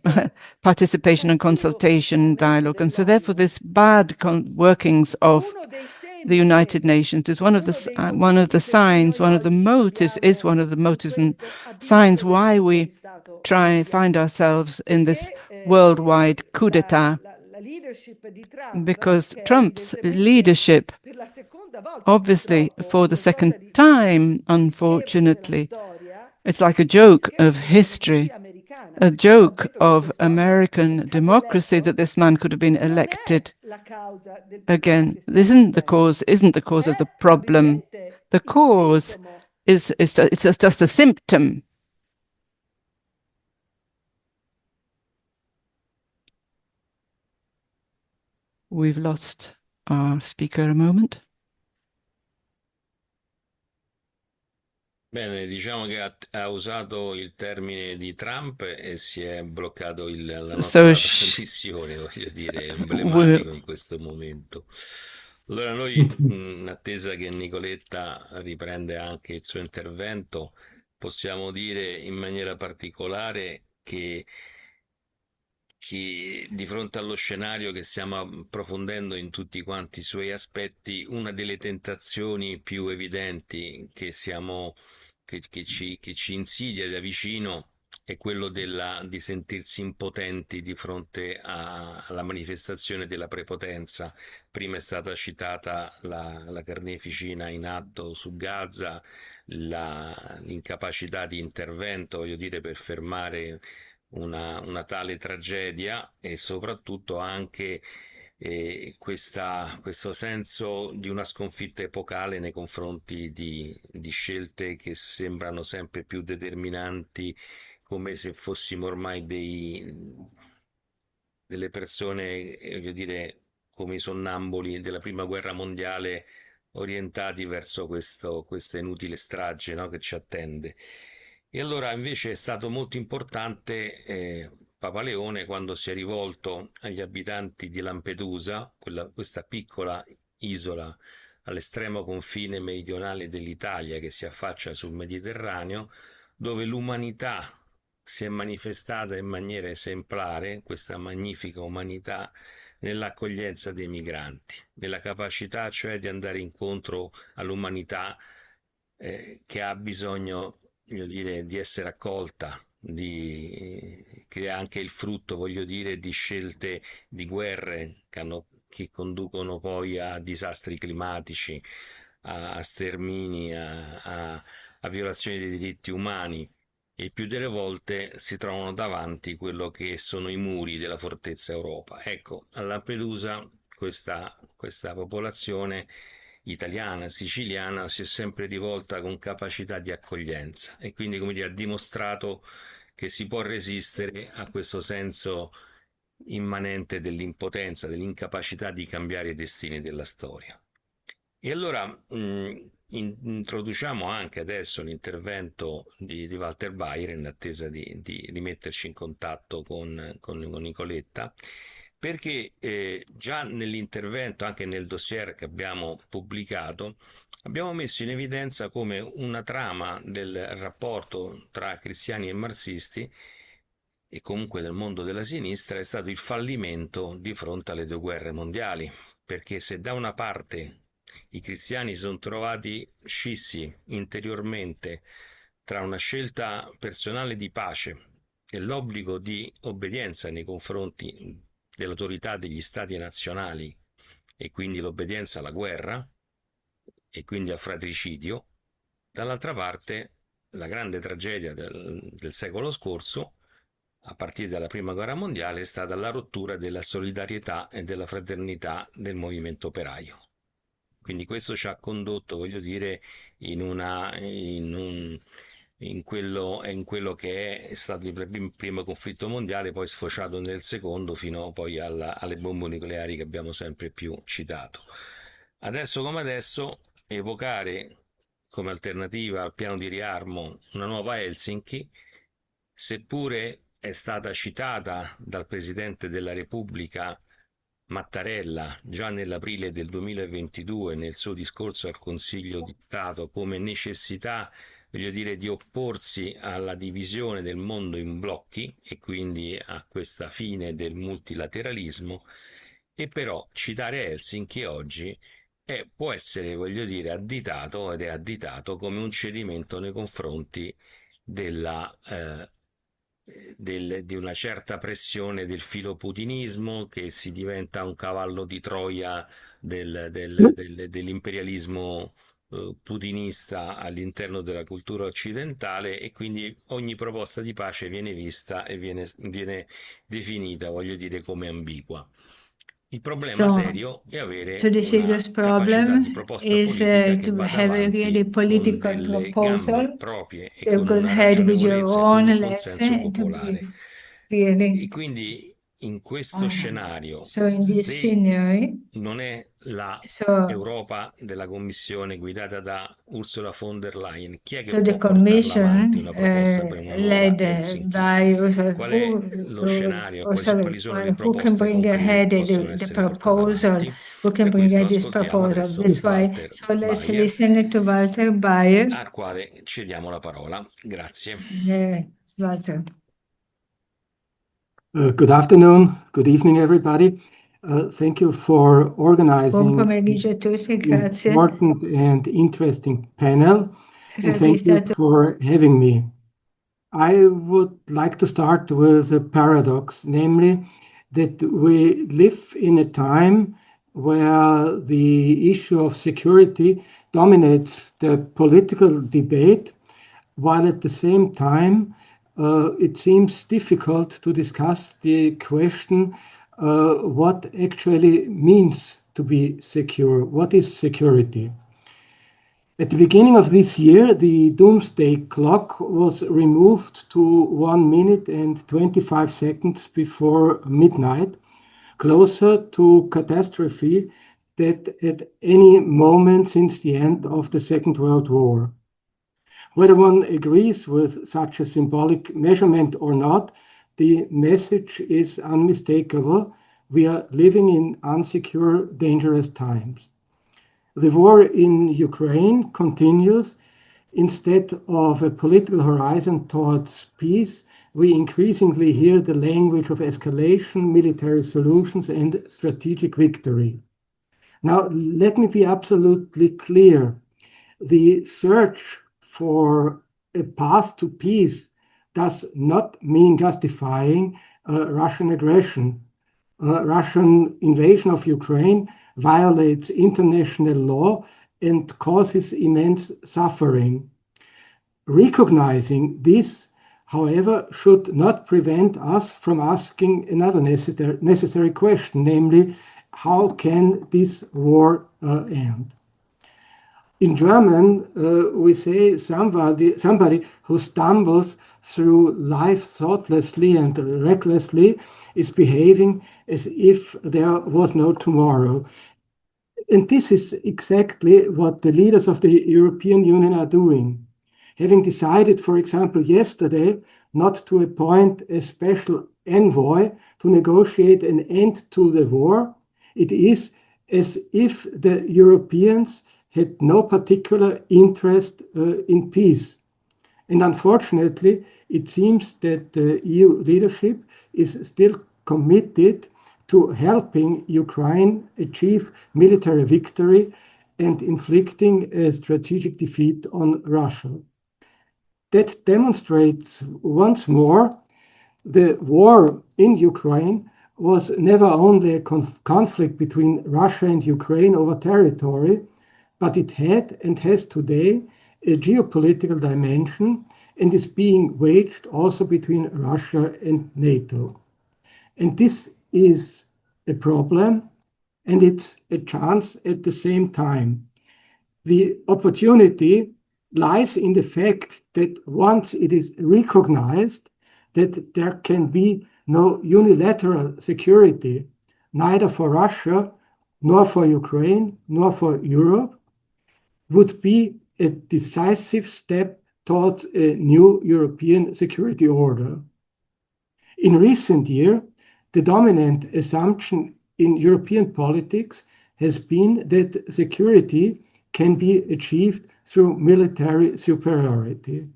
participation and consultation, dialogue. And so therefore this bad workings of the United Nations is one of the signs, one of the motives and signs why we find ourselves in this worldwide coup d'etat, because Trump's leadership, obviously for the second time, unfortunately, it's like a joke of history, a joke of American democracy that this man could have been elected again. This isn't the cause of the problem. The cause is just a symptom. We've lost our speaker a moment. Bene, diciamo che ha usato il termine di Trump e si è bloccato la nostra trasmissione, voglio dire, è emblematico in questo momento. Allora noi, in attesa che Nicoletta riprende anche il suo intervento, possiamo dire in maniera particolare che di fronte allo scenario che stiamo approfondendo in tutti quanti i suoi aspetti, una delle tentazioni più evidenti che ci insidia da vicino è quello di sentirsi impotenti di fronte alla manifestazione della prepotenza. Prima è stata citata la carneficina in atto su Gaza, l'incapacità di intervento, voglio dire, per fermare una tale tragedia, e soprattutto anche questo senso di una sconfitta epocale nei confronti di scelte che sembrano sempre più determinanti, come se fossimo ormai delle persone, voglio dire, come i sonnambuli della prima guerra mondiale, orientati verso questa inutile strage, no, che ci attende. E allora invece è stato molto importante Papa Leone, quando si è rivolto agli abitanti di Lampedusa, questa piccola isola all'estremo confine meridionale dell'Italia che si affaccia sul Mediterraneo, dove l'umanità si è manifestata in maniera esemplare, questa magnifica umanità, nell'accoglienza dei migranti, nella capacità cioè di andare incontro all'umanità che ha bisogno, voglio dire, di essere accolta, che è anche il frutto, voglio dire, di scelte di guerre che conducono poi a disastri climatici, a stermini, a violazioni dei diritti umani, e più delle volte si trovano davanti quello che sono i muri della fortezza Europa. Ecco, a Lampedusa questa popolazione italiana, siciliana, si è sempre rivolta con capacità di accoglienza, e quindi, come dire, ha dimostrato che si può resistere a questo senso immanente dell'impotenza, dell'incapacità di cambiare i destini della storia. E allora introduciamo anche adesso l'intervento di Walter Baier, in attesa di rimetterci in contatto con Nicoletta, perché già nell'intervento, anche nel dossier che abbiamo pubblicato, abbiamo messo in evidenza come una trama del rapporto tra cristiani e marxisti, e comunque del mondo della sinistra, è stato il fallimento di fronte alle due guerre mondiali, perché se da una parte i cristiani si sono trovati scissi interiormente tra una scelta personale di pace e l'obbligo di obbedienza nei confronti dell'autorità degli stati nazionali e quindi l'obbedienza alla guerra e quindi al fratricidio, dall'altra parte la grande tragedia del secolo scorso, a partire dalla Prima Guerra Mondiale, è stata la rottura della solidarietà e della fraternità del movimento operaio. Quindi questo ci ha condotto, voglio dire, in quello che è stato il primo conflitto mondiale, poi sfociato nel secondo, fino poi alle bombe nucleari che abbiamo sempre più citato. Adesso come adesso, evocare come alternativa al piano di riarmo una nuova Helsinki, seppure è stata citata dal Presidente della Repubblica Mattarella già nell'aprile del 2022 nel suo discorso al Consiglio di Stato come necessità, voglio dire, di opporsi alla divisione del mondo in blocchi e quindi a questa fine del multilateralismo, e però citare Helsinki oggi può essere, voglio dire, additato ed è additato come un cedimento nei confronti di una certa pressione del filoputinismo, che si diventa un cavallo di Troia dell'imperialismo putinista all'interno della cultura occidentale, e quindi ogni proposta di pace viene vista e viene definita, voglio dire, come ambigua. Il problema So, serio è avere the una biggest capacità di problem proposta is politica che to vada have a avanti really con political delle gambe proposal proprie e that con goes una ahead with your ragionevolezza e con own un legs consenso and to popolare. be really. E quindi in questo scenario, So in this se scenario, non è la so Europa della Commissione guidata da Ursula von der Leyen, chi è che so the può portarla avanti commission una proposta per una nuova led Helsinki? by Ursula, Qual è lo scenario? Ursula, Quali sono le who can proposte bring concrete che ahead possono the essere portate proposal, avanti? who can Per bring questo ahead this ascoltiamo proposal. adesso That's why. Walter So let's Bayer, listen to Walter Bayer. al quale cediamo la parola. Grazie. Walter. Good afternoon, good evening, everybody. Thank you for Buon organizing pomeriggio a tutti, grazie. important and interesting panel, and Sì, thank you for having me. I would like to start with a paradox, namely that we live in a time where the issue of security dominates the political debate, while at the same time it seems difficult to discuss the question what actually means to be secure. What is security? At the beginning of this year, the doomsday clock was removed to 1 minute and 25 seconds before midnight, closer to catastrophe than at any moment since the end of the Second World War. Whether one agrees with such a symbolic measurement or not, the message is unmistakable. We are living in unsecure, dangerous times. The war in Ukraine continues. Instead of a political horizon towards peace, we increasingly hear the language of escalation, military solutions, and strategic victory. Now, let me be absolutely clear. The search for a path to peace does not mean justifying Russian aggression. Russian invasion of Ukraine violates international law and causes immense suffering. Recognizing this, however, should not prevent us from asking another necessary question, namely, how can this war end? In German, we say somebody who stumbles through life thoughtlessly and recklessly is behaving as if there was no tomorrow. And this is exactly what the leaders of the European Union are doing. Having decided, for example, yesterday not to appoint a special envoy to negotiate an end to the war, it is as if the Europeans had no particular interest in peace. And unfortunately, it seems that the EU leadership is still committed to helping Ukraine achieve military victory and inflicting a strategic defeat on Russia. That demonstrates once more the war in Ukraine was never only a conflict between Russia and Ukraine over territory, but it had and has today a geopolitical dimension and is being waged also between Russia and NATO. And this is a problem, and it's a chance at the same time. The opportunity lies in the fact that once it is recognized that there can be no unilateral security, neither for Russia, nor for Ukraine, nor for Europe, would be a decisive step towards a new European security order. In recent years, the dominant assumption in European politics has been that security can be achieved through military superiority,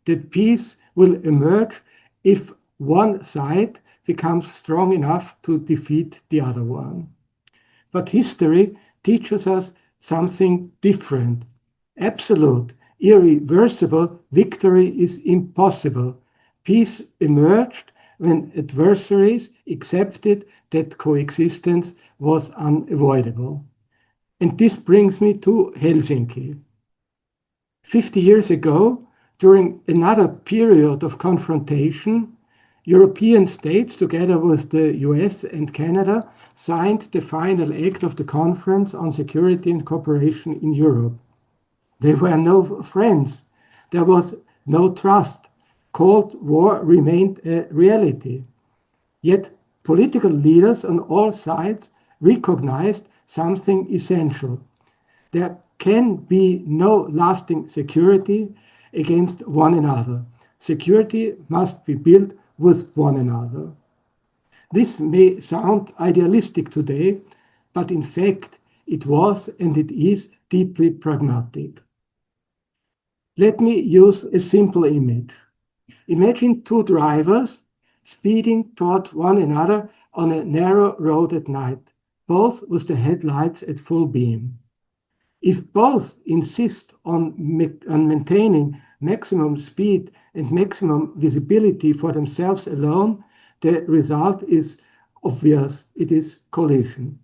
that peace will emerge if one side becomes strong enough to defeat the other one. But history teaches us something different. Absolute, irreversible victory is impossible. Peace emerged when adversaries accepted that coexistence was unavoidable. And this brings me to Helsinki. 50 years ago, during another period of confrontation, European states, together with the US and Canada, signed the final act of the Conference on Security and Cooperation in Europe. There were no friends. There was no trust. Cold War remained a reality. Yet political leaders on all sides recognized something essential. There can be no lasting security against one another. Security must be built with one another. This may sound idealistic today, but in fact it was and it is deeply pragmatic. Let me use a simple image. Imagine two drivers speeding toward one another on a narrow road at night, both with the headlights at full beam. If both insist on maintaining maximum speed and maximum visibility for themselves alone, the result is obvious. It is collision.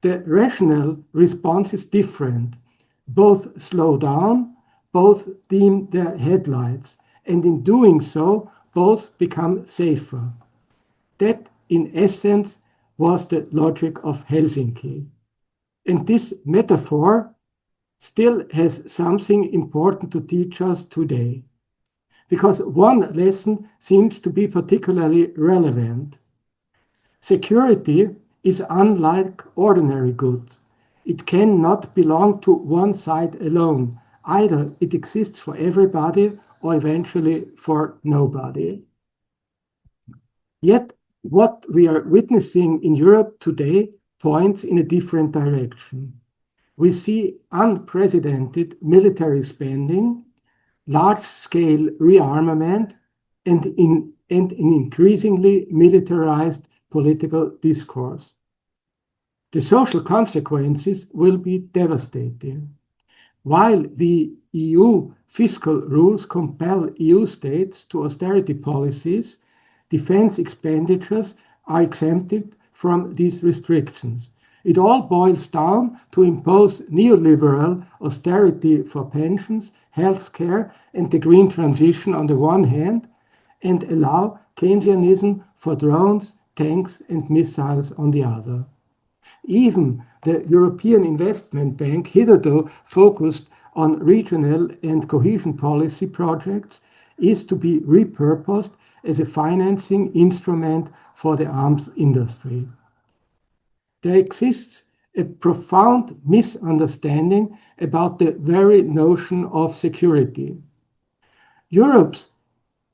The rational response is different. Both slow down, both dim their headlights, and in doing so, both become safer. That, in essence, was the logic of Helsinki. And this metaphor still has something important to teach us today, because one lesson seems to be particularly relevant. Security is unlike ordinary goods. It cannot belong to one side alone. Either it exists for everybody or eventually for nobody. Yet what we are witnessing in Europe today points in a different direction. We see unprecedented military spending, large-scale rearmament, and an increasingly militarized political discourse. The social consequences will be devastating. While the EU fiscal rules compel EU states to austerity policies, defense expenditures are exempted from these restrictions. It all boils down to impose neoliberal austerity for pensions, healthcare, and the green transition on the one hand, and allow Keynesianism for drones, tanks, and missiles on the other. Even the European Investment Bank, hitherto focused on regional and cohesion policy projects, is to be repurposed as a financing instrument for the arms industry. There exists a profound misunderstanding about the very notion of security. Europe's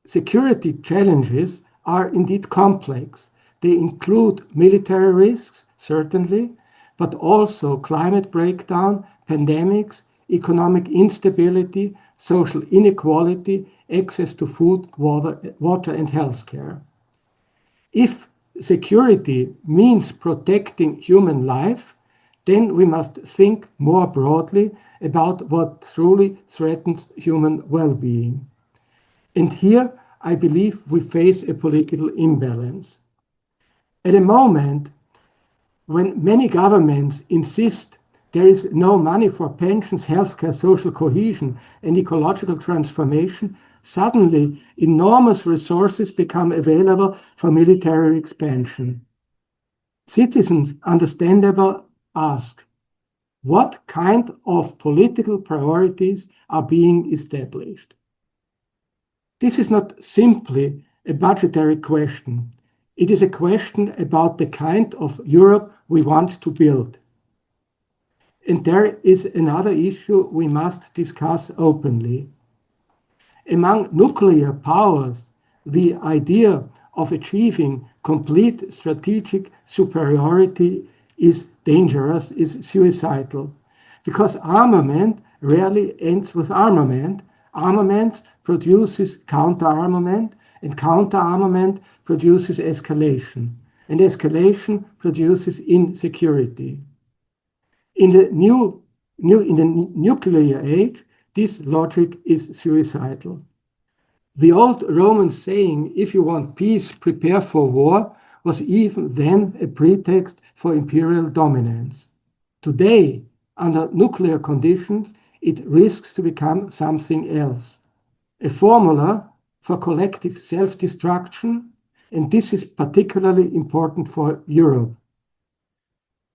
security challenges are indeed complex. They include military risks, certainly, but also climate breakdown, pandemics, economic instability, social inequality, access to food, water, and healthcare. If security means protecting human life, then we must think more broadly about what truly threatens human well-being. And here, I believe we face a political imbalance. At a moment when many governments insist there is no money for pensions, healthcare, social cohesion, and ecological transformation, suddenly enormous resources become available for military expansion. Citizens, understandably, ask, what kind of political priorities are being established? This is not simply a budgetary question. It is a question about the kind of Europe we want to build. And there is another issue we must discuss openly. Among nuclear powers, the idea of achieving complete strategic superiority is dangerous, is suicidal, because armament rarely ends with armament. Armament produces counter-armament, and counter-armament produces escalation, and escalation produces insecurity. In the nuclear age, this logic is suicidal. The old Roman saying, if you want peace, prepare for war, was even then a pretext for imperial dominance. Today, under nuclear conditions, it risks to become something else, a formula for collective self-destruction, and this is particularly important for Europe.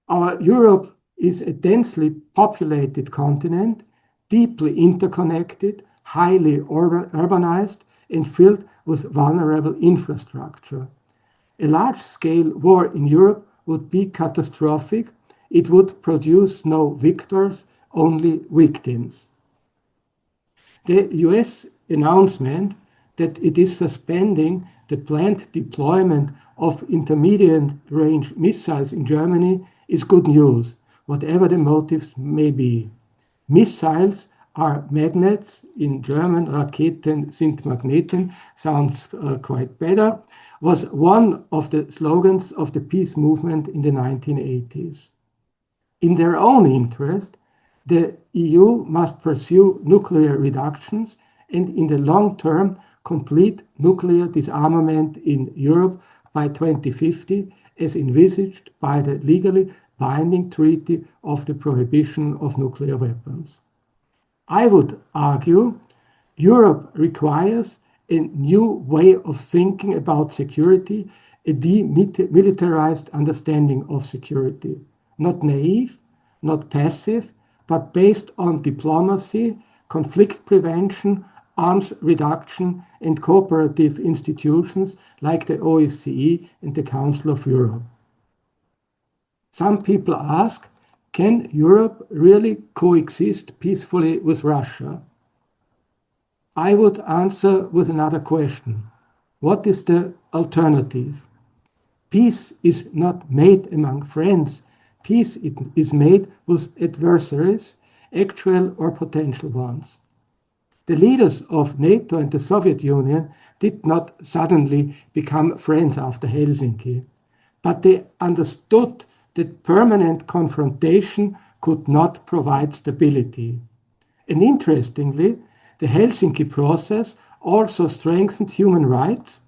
Our Europe is a densely populated continent, deeply interconnected, highly urbanized, and filled with vulnerable infrastructure. A large-scale war in Europe would be catastrophic. It would produce no victors, only victims. The US announcement that it is suspending the planned deployment of intermediate-range missiles in Germany is good news, whatever the motives may be. Missiles are magnets, in German, Raketen sind Magneten, sounds quite better, was one of the slogans of the peace movement in the 1980s. In their own interest, the EU must pursue nuclear reductions and in the long term complete nuclear disarmament in Europe by 2050 as envisaged by the legally binding Treaty of the Prohibition of Nuclear Weapons. I would argue Europe requires a new way of thinking about security, a demilitarized understanding of security, not naive, not passive, but based on diplomacy, conflict prevention, arms reduction, and cooperative institutions like the OSCE and the Council of Europe. Some people ask, can Europe really coexist peacefully with Russia? I would answer with another question. What is the alternative? Peace is not made among friends. Peace is made with adversaries, actual or potential ones. The leaders of NATO and the Soviet Union did not suddenly become friends after Helsinki, but they understood that permanent confrontation could not provide stability. And interestingly, the Helsinki process also strengthened human rights.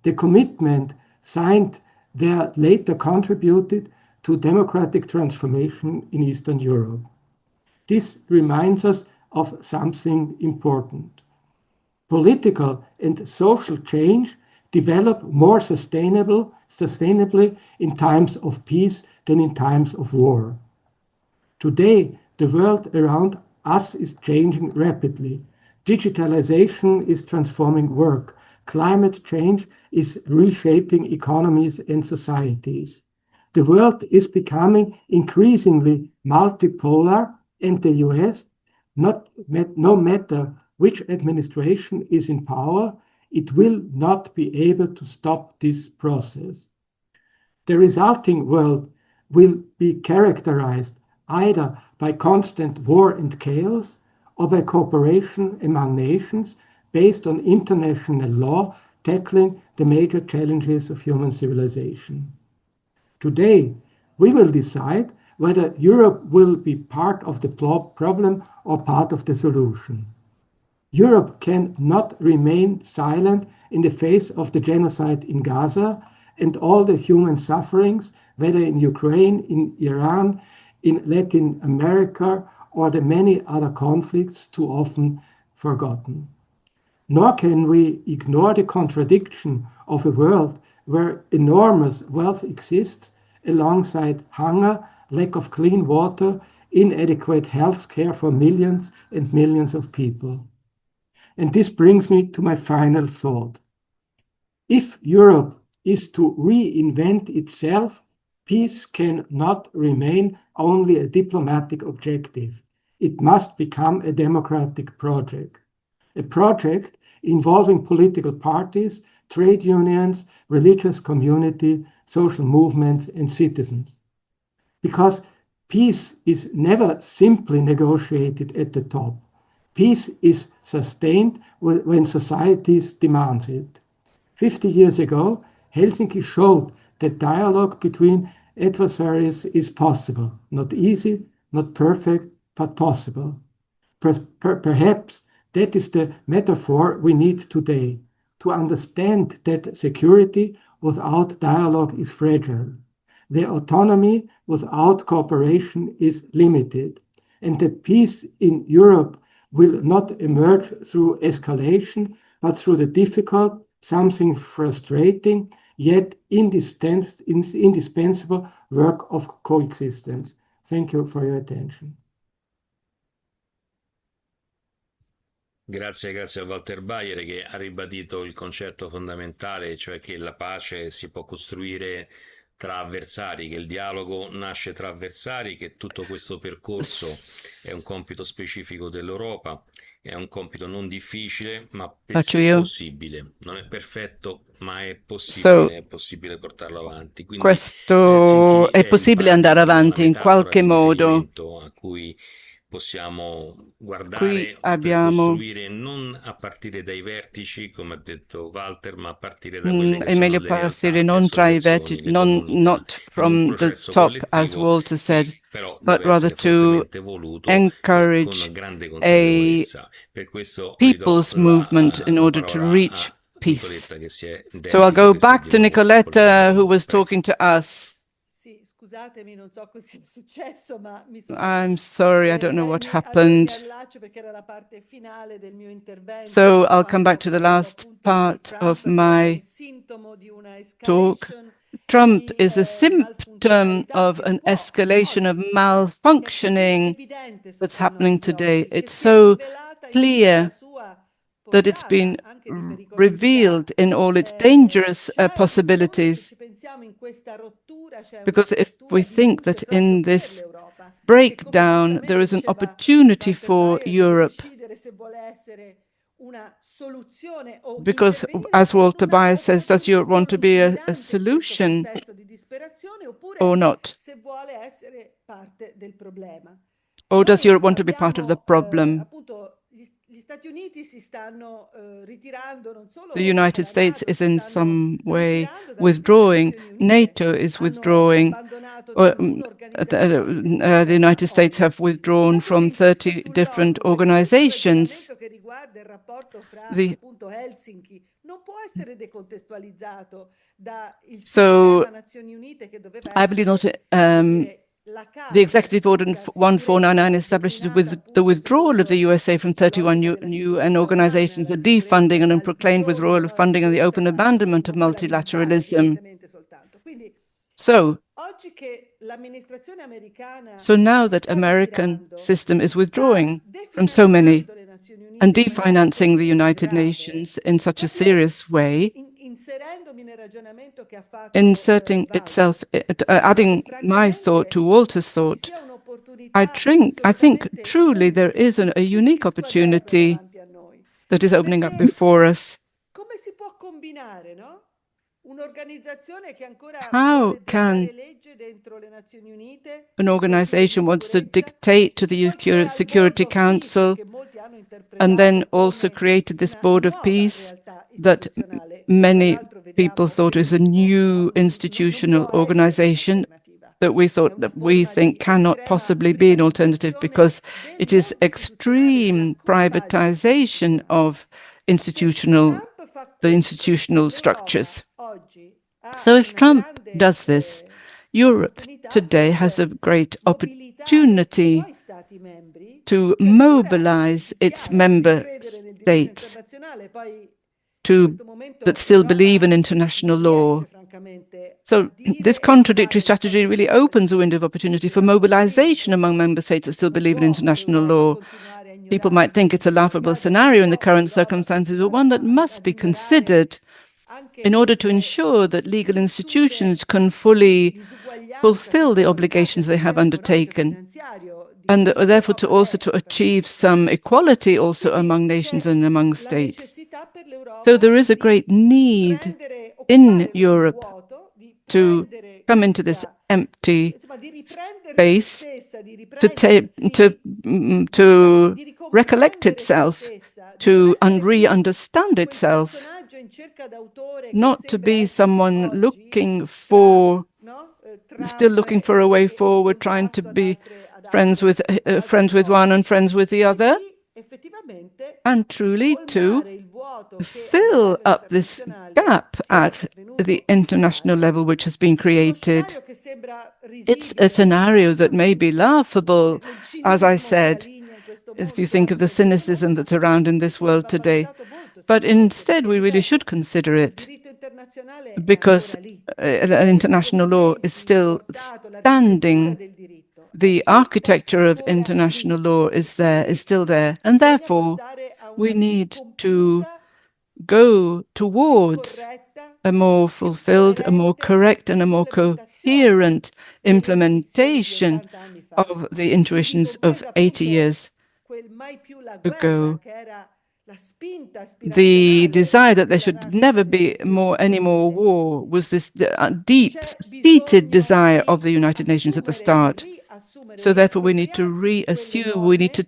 The commitment signed there later contributed to democratic transformation in Eastern Europe. This reminds us of something important. Political and social change develop more sustainably in times of peace than in times of war. Today, the world around us is changing rapidly. Digitalization is transforming work. Climate change is reshaping economies and societies. The world is becoming increasingly multipolar, and the US, no matter which administration is in power, it will not be able to stop this process. The resulting world will be characterized either by constant war and chaos or by cooperation among nations based on international law tackling the major challenges of human civilization. Today, we will decide whether Europe will be part of the problem or part of the solution. Europe cannot remain silent in the face of the genocide in Gaza and all the human sufferings, whether in Ukraine, in Iran, in Latin America, or the many other conflicts too often forgotten. Nor can we ignore the contradiction of a world where enormous wealth exists alongside hunger, lack of clean water, inadequate health care for millions and millions of people. And this brings me to my final thought. If Europe is to reinvent itself, peace cannot remain only a diplomatic objective. It must become a democratic project. A project involving political parties, trade unions, religious community, social movements, and citizens. Because peace is never simply negotiated at the top. Peace is sustained when societies demand it. 50 years ago, Helsinki showed that dialogue between adversaries is possible. Not easy, not perfect, but possible. Perhaps that is the metaphor we need today, to understand that security without dialogue is fragile. The autonomy without cooperation is limited, and that peace in Europe will not emerge through escalation, but through the difficult, something frustrating, yet indispensable work of coexistence. Thank you for your attention. Grazie a Walter Bayer che ha ribadito il concetto fondamentale, cioè che la pace si può costruire tra avversari, che il dialogo nasce tra avversari, che tutto questo percorso è un compito specifico dell'Europa, è un compito non difficile, ma possibile. Non è perfetto, ma è possibile portarlo avanti. Quindi questo è possibile andare avanti in qualche modo. A cui possiamo guardare per costruire non a partire dai vertici, come ha detto Walter, ma a partire da quelle che sono le realtà, non tra i vertici, not from the top, as Walter said, but rather to encourage a people's movement in order to reach peace. So I'll go back to Nicoletta, who was talking to us. Scusatemi, non so cosa sia successo, ma mi sono... I'm sorry, I don't know what happened. So I'll come back to the last part of my talk. Trump is a symptom of an escalation of malfunctioning that's happening today. It's so clear that it's been revealed in all its dangerous possibilities. Because if we think that in this breakdown there is an opportunity for Europe, because as Walter Bayer says, does Europe want to be a solution or not? Or does Europe want to be part of the problem? The United States is in some way withdrawing. NATO is withdrawing. The United States have withdrawn from 30 different organizations. So I believe not. The Executive Order 1499 establishes the withdrawal of the USA from 31 UN organizations, the defunding and unproclaimed withdrawal of funding and the open abandonment of multilateralism. So now that American system is withdrawing from so many and definancing the United Nations in such a serious way, inserting itself, adding my thought to Walter's thought, I think truly there is a unique opportunity that is opening up before us. How can an organization wants to dictate to the Security Council and then also created this Board of Peace that many people thought is a new institutional organization? that we think cannot possibly be an alternative because it is extreme privatization of the institutional structures. So if Trump does this, Europe today has a great opportunity to mobilize its member states that still believe in international law. So this contradictory strategy really opens a window of opportunity for mobilization among member states that still believe in international law. People might think it's a laughable scenario in the current circumstances, but one that must be considered in order to ensure that legal institutions can fully fulfill the obligations they have undertaken, and therefore to achieve some equality also among nations and among states. So there is a great need in Europe to come into this empty space, to recollect itself, to re-understand itself, not to be someone still looking for a way forward, trying to be friends with one and friends with the other, and truly to fill up this gap at the international level which has been created. It's a scenario that may be laughable, as I said, if you think of the cynicism that's around in this world today. But instead, we really should consider it, because international law is still standing. The architecture of international law is still there, and therefore we need to go towards a more fulfilled, a more correct, and a more coherent implementation of the intuitions of 80 years ago. The desire that there should never be any more war was this deep-seated desire of the United Nations at the start. So therefore we need to reassume, we need to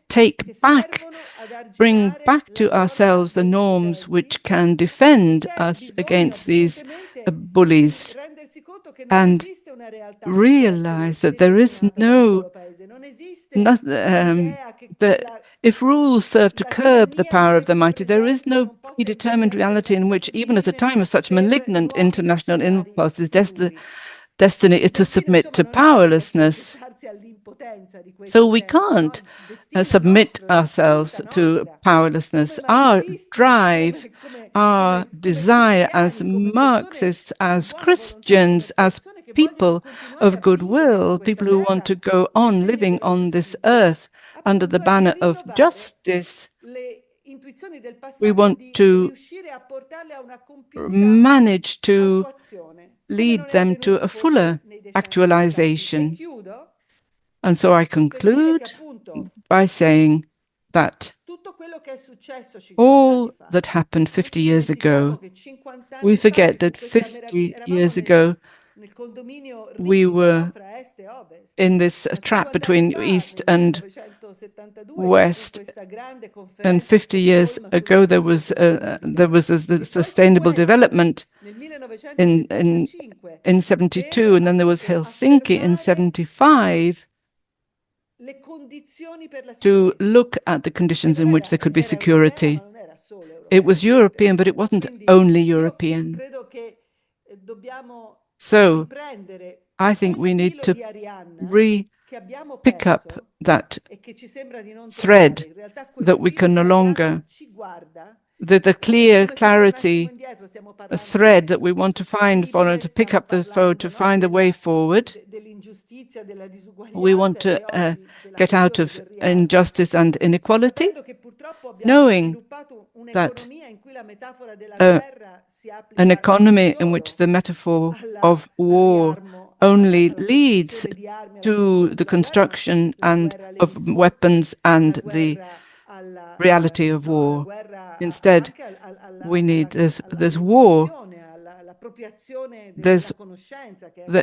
bring back to ourselves the norms which can defend us against these bullies, and realize that there is if rules serve to curb the power of the mighty, there is no predetermined reality in which, even at a time of such malignant international impulses, destiny is to submit to powerlessness. So we can't submit ourselves to powerlessness. Our drive, our desire as Marxists, as Christians, as people of goodwill, people who want to go on living on this earth under the banner of justice, we want to manage to lead them to a fuller actualization. And so I conclude by saying that all that happened 50 years ago, we forget that 50 years ago we were in this trap between East and West, and 50 years ago there was a sustainable development in 72, and then there was Helsinki in 75 to look at the conditions in which there could be security. It was European, but it wasn't only European. So I think we need to pick up that thread that we can no longer, the clarity, a thread that we want to find, to pick up the foe, to find the way forward. We want to get out of injustice and inequality, knowing that an economy in which the metaphor of war only leads to the construction of weapons and the reality of war. Instead, there's war.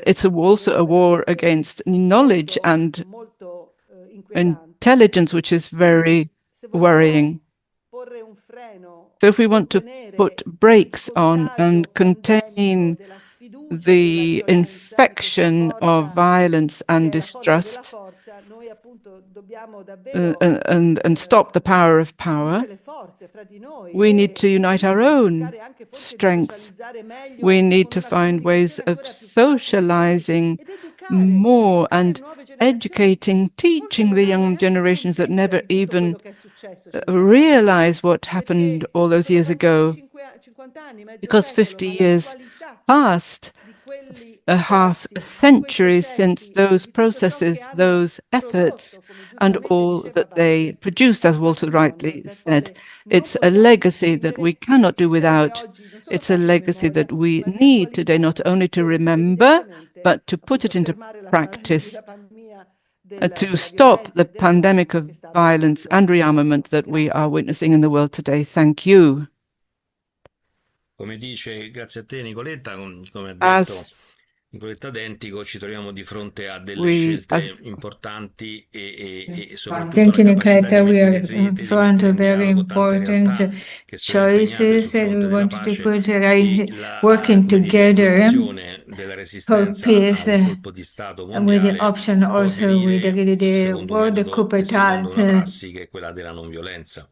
It's also a war against knowledge and intelligence, which is very worrying. So if we want to put brakes on and contain the infection of violence and distrust and stop the power of power, we need to unite our own strengths. We need to find ways of socializing more and educating, teaching the young generations that never even realize what happened all those years ago, because 50 years passed, a half century since those processes, those efforts, and all that they produced, as Walter rightly said. It's a legacy that we cannot do without. It's a legacy that we need today, not only to remember, but to put it into practice, to stop the pandemic of violence and rearmament that we are witnessing in the world today. Thank you. Come dice, grazie a te Nicoletta, come ha detto Nicoletta Dentico, ci troviamo di fronte a delle scelte importanti e soprattutto Thank you, la capacità Nicoletta. di We mettere are in rete, in di front mettere of in very dialogo tante important realtà che sono impegnate sul choices that fronte we della want to pace put e right, la, working come dire, together l'opzione della for resistenza peace, al colpo di Stato with the mondiale option può also with avvenire the secondo un world coup metodo e secondo una d'État. prassi che è quella della non violenza.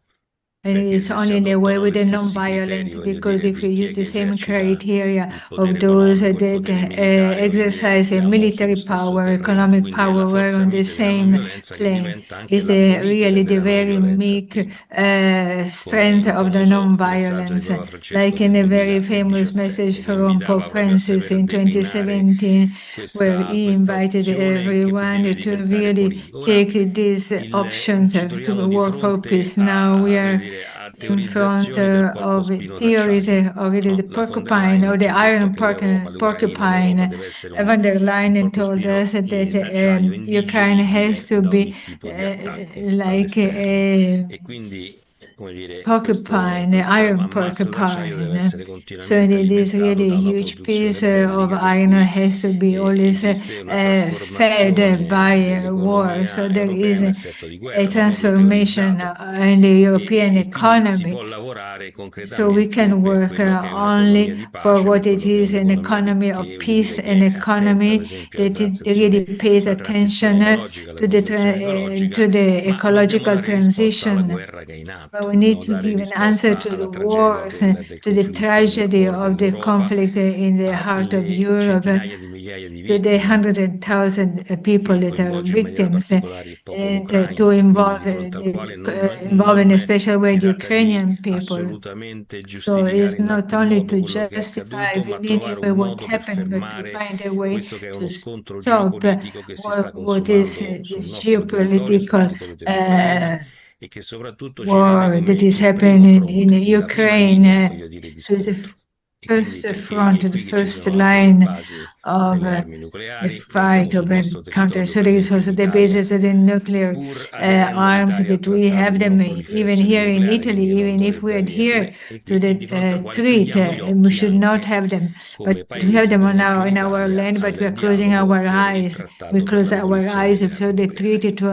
And Perché it's se si only in a way adottano with gli the stessi criteri, non-violence, voglio because dire, if we di chi use è the che same esercita criteria il of potere those economico, il that potere militare, voglio dire, exercise a siamo military sullo stesso power, terreno. economic Quindi è la power, we're forza on the mite della non same violenza che plane. diventa anche It's l'atto mite really the della non very violenza meek attiva, strength come il of the famoso messaggio di non-violence, Papa Francesco like in del a very famous 2017, message che from Pope invitava proprio a Francis sapere a in declinare 2017, where he questa invited opzione che deve everyone to diventare really politica. Ora take these options ci to troviamo di work for fronte peace. Now we voglio are dire, a in front teorizzazioni del porco of spino theories d'acciaio, already, the no? La von der porcupine Leyen or the ci ha detto iron che l'Ucraina in Europa porcupine. deve essere Von der un Leyen porco told spino us that d'acciaio Ukraine has indigeribile to da be ogni tipo di attacco like dall'esterno. a E quindi, come dire, porcupine, questo iron ammasso d'acciaio deve porcupine. essere So continuamente it is alimentato really da a una huge piece produzione of bellica, per iron cui has to be always esiste una fed trasformazione by war. So dell'economia there europea is in assetto di a guerra, no? Proprio transformation teorizzato. in the European E quindi si economy. può lavorare So we concretamente can per work quello che è un'economia only di for pace, per what it quello che è is an un'economia economy che of voglio dire peace, an che è attenta ad economy esempio that it really pays alla transizione attention ecologica, alla transizione ecologica, to the ma dobbiamo ecological dare risposta alla transition. guerra che è in But atto, we need dobbiamo to dare give an answer risposta to the alla tragedia wars, del to the conflitto nel tragedy cuore of the dell'Europa, conflict in the heart of alle Europe, centinaia di migliaia di to the vittime 100,000 people che that are coinvolge in maniera victims, particolare il popolo and to ucraino e quindi involve di fronte al quale involve in a non special way si the tratta di Ukrainian people. assolutamente So giustificare it's in not alcun only modo to quello che è justify accaduto, ma in any trovare way un what modo per happened, but to fermare find a way questo che è uno to scontro stop geopolitico che si sta what is consumando sul this nostro territorio, sul geopolitical territorio dell'Ucraina e che soprattutto ci vede war that come is il primo happening in fronte, la prima Ukraine. linea, voglio dire, di So the scontro. E quindi first perché front, e the qui che ci first sono anche le line basi of delle armi the nucleari, le abbiamo fight sul of a nostro country. territorio, So per there is esempio in also the Italia, basis of the nuclear pur aderendo arms l'Italia al that we trattato have di them non even proliferazione here in nucleare, Italy, quindi che non even if we dovrebbe adhere averne, to e di fronte al the quale treat, chiudiamo gli we occhi should not anche have them. But come we have paese, them per on esempio in our Italia, land, but we al are closing dialogo our per il eyes. We trattato per close our l'abolizione eyes delle to armi the nucleari. treaty to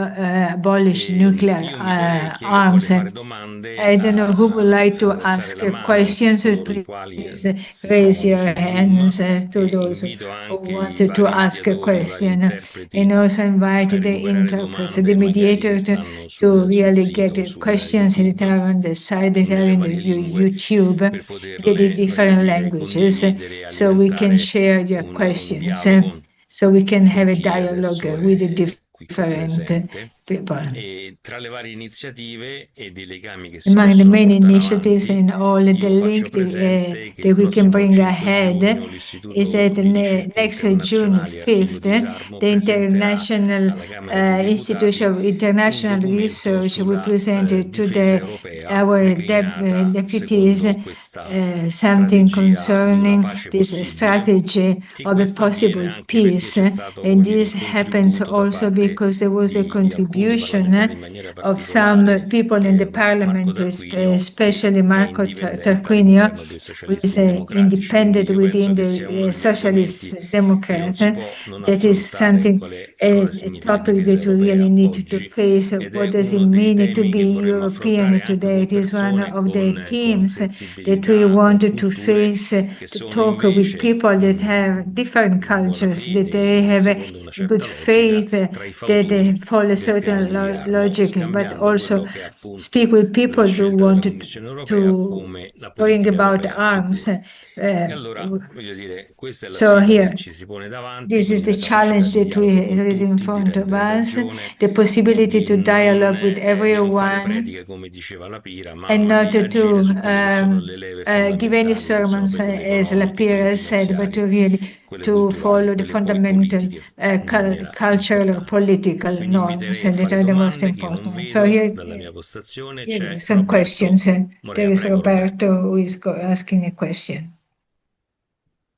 abolish nuclear Io mi arms. vorrei fare domande I don't know who would like to ad alzare ask la mano questions. coloro i quali Please si raise trovano your su Zoom hands e to those invito who anche i wanted to vari ask a mediatori, i vari question, interpreti and also invite a the recuperare interpreter, the domande magari che mediator, stanno to sul really sito, get su questions that YouTube are on the side, that are nelle in varie the lingue YouTube, per the poterle, voglio different dire, languages, condividere e so we can alimentare share your un questions, dialogo so we can have con a chi dialogue adesso with the è qui different presente. people. E tra le varie iniziative e dei legami che si Among the possono main portare initiatives avanti, and all the io faccio link presente che il that we can prossimo bring 5 ahead giugno is l'Istituto that di ricerche next June internazionali Archivio 5th, Disarmo the presenterà International alla Camera dei Institute Deputati of un International documento Research will sulla present to difesa europea our declinata deputies secondo questa something strategia di una concerning pace this possibile. strategy E of a questo avviene possible anche perché peace. c'è stato, come And dire, un this happens contributo da also parte because there was a di alcuni parlamentari, in contribution maniera of some particolare people in the Marco parliament, Tarquinio, che especially è Marco indipendente Tarquinio, all'interno dei who is socialisti democratici. Quindi independent io penso within che sia uno the degli argomenti Socialist che non Democrat. si può non That is affrontare, something qual è a significa topic difesa that we really europea need to oggi face. ed What è does it uno dei mean to temi be che vorremmo affrontare European anche today? con It is one persone of the con themes that we sensibilità, con wanted to culture face, che to sono talk with invece people that have different in buona cultures, that they fede, have secondo una a good certa logica, faith, tra i that they fautori follow a del piano certain di Diarlo, logic, but scambiando also quello che è speak appunto with la people who scelta della want Commissione europea to come la bring politica about europea tout arms. court. E allora, voglio dire, questa è la So sfida che here, ci si pone davanti, this is quindi the la capacità challenge di that dialogo con is in tutti, di front of rendere us, ragione, the possibility di to dialogue with di non fare everyone prediche come diceva la Pira, and ma not di agire to su quelle che sono le leve give any fondamentali, che sono sermons, poi quelle as economiche, quelle Lapira said, but to finanziarie, really quelle to culturali, follow the quelle poi fundamental politiche in maniera cultural or importante. political Quindi norms inviterei a that fare are the most domande che io non important. So vedo here, dalla mia postazione. here are C'è some Roberto questions. And there Morea. is Prego Roberto, Roberto who is asking a question.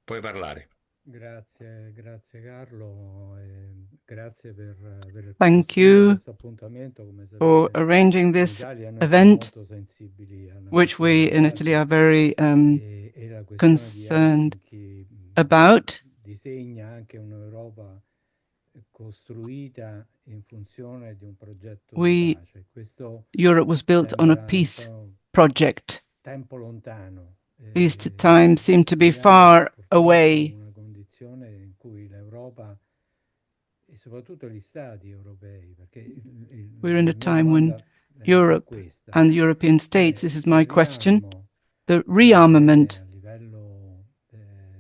puoi parlare. Grazie, grazie Carlo, e grazie per Thank costruire you questo appuntamento. Come for sapete, arranging in this Italia noi siamo event, molto sensibili alla which questione we dei in Italy are viaggi very e la questione di concerned Helsinki about. disegna anche un'Europa costruita in funzione di un progetto di pace. Questo Europe was built on a sembra un peace po' project. tempo lontano. These times seem to be far away. Una condizione in cui l'Europa e soprattutto gli stati europei, perché We're in a la mia time when domanda è un po' Europe questa, and the European states, cioè this is il my question, riarmo the che avviene rearmament a livello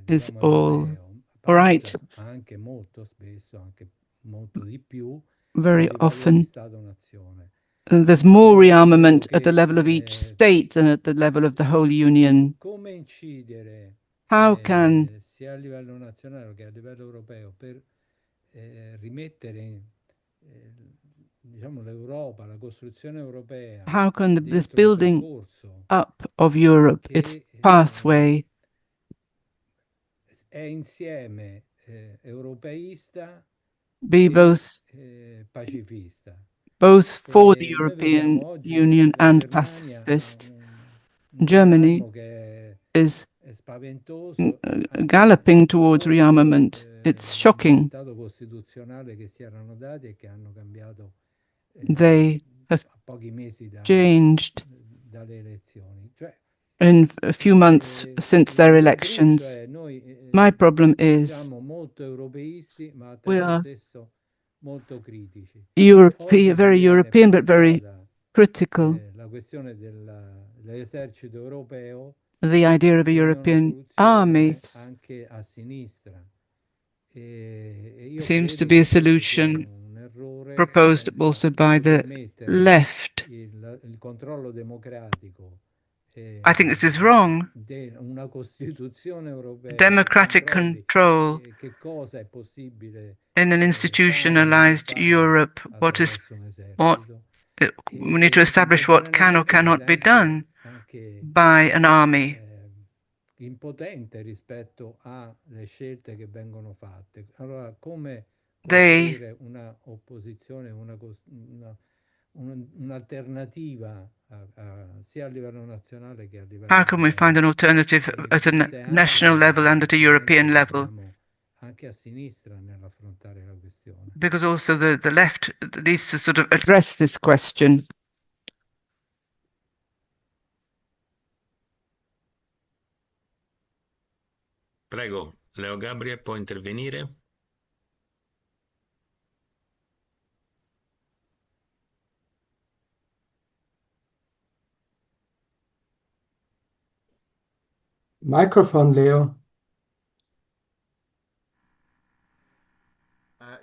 is diciamo all europeo right. passa anche molto spesso, anche molto di più a Very livello di often, Stato-nazione. there's E more quindi credo rearmament at the che level of each state than at the level of the whole Union. come incidere How can sia a livello nazionale che a livello europeo per rimettere diciamo l'Europa, la costruzione europea this dentro un building percorso up of Europe, its che pathway, è insieme europeista be e pacifista. both for the Noi vediamo European oggi Union la and Germania ha pacifist. un Germany riarmo che is è spaventoso, anche galloping towards contro rearmament. It's il shocking. dettato costituzionale che si erano dati e che hanno cambiato They have a pochi mesi changed dalle elezioni. Cioè, in a few months since their il mio cruccio elections. è noi My problem is siamo molto europeisti, ma al we tempo are stesso molto critici. European, Oggi ci very viene European, but very presentata critical. la questione dell'esercito europeo The idea of a come una European soluzione army anche a sinistra. E io seems to credo be a che questo sia solution un errore proposed senza also by the sottomettere left. il controllo democratico I think this is wrong. una Costituzione europea che Democratic controlli control che cosa è possibile in an fare o non institutionalized fare Europe, attraverso un what esercito we need to establish what can or contemporaneamente mi cannot be sento done anche by an army. impotente rispetto alle scelte che vengono fatte. Allora, come They costruire una opposizione, un'alternativa sia a livello nazionale che a livello How can we europeo? find an alternative at a Queste national ansie level and at a European che level? abbiamo anche a sinistra nell'affrontare la questione. Because also the left needs to sort of address this question. Prego, Leo Gabriel può intervenire? Microphone, Leo.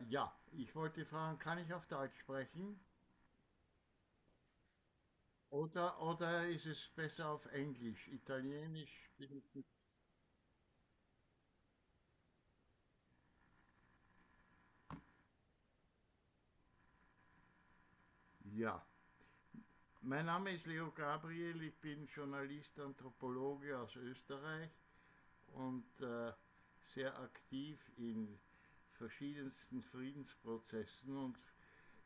Ja, ich wollte fragen, kann ich auf Deutsch sprechen? Oder ist es besser auf Englisch? Italienisch bin ich nicht. Ja, mein Name ist Leo Gabriel, ich bin Journalist, Anthropologe aus Österreich und sehr aktiv in verschiedensten Friedensprozessen und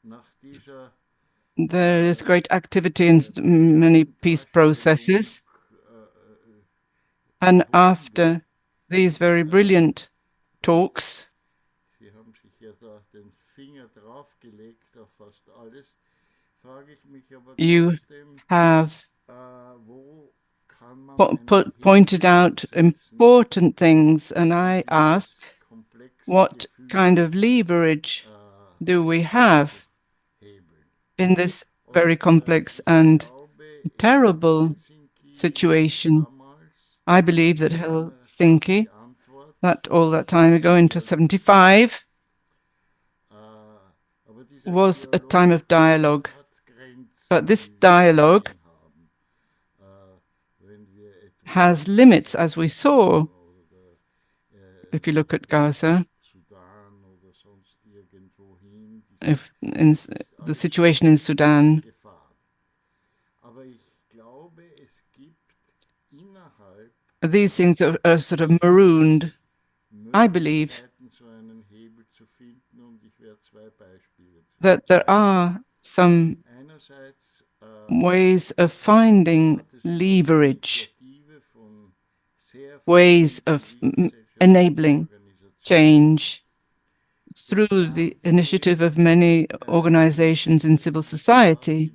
nach dieser There is great activity in many peace processes. And after these very brilliant talks, Sie haben sich ja da den You have pointed out important things, and I ask, what kind of leverage do we have in this very complex and terrible situation? I believe that Helsinki, that all that time ago into 75, was a time of dialogue. But this dialogue has limits, as we saw, if you look at Gaza, if in the situation in Sudan. These things are sort of marooned. I believe that there are some ways of finding leverage, ways of enabling change through the initiative of many organizations in civil society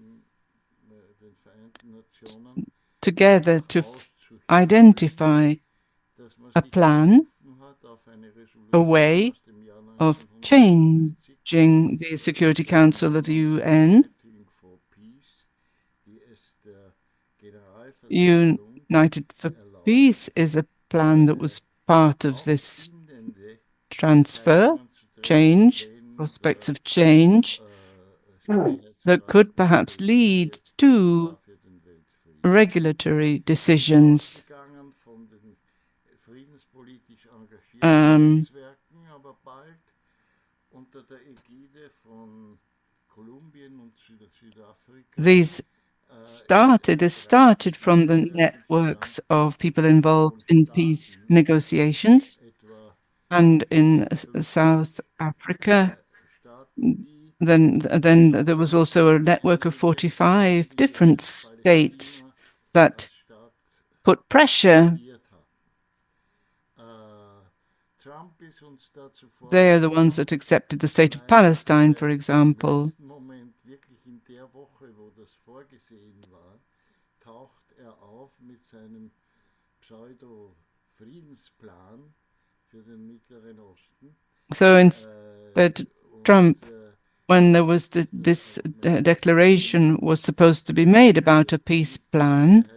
together to identify a plan, a way of changing the Security Council of the UN. United for Peace is a plan that was part of this transfer, change, prospects of change that could perhaps lead to regulatory decisions. This started from the networks of people involved in peace negotiations, and in South Africa, then there was also a network of 45 different states that put pressure. They are the ones that accepted the state of Palestine, for example. So instead, Trump, when there was this declaration was supposed to be made about a peace plan,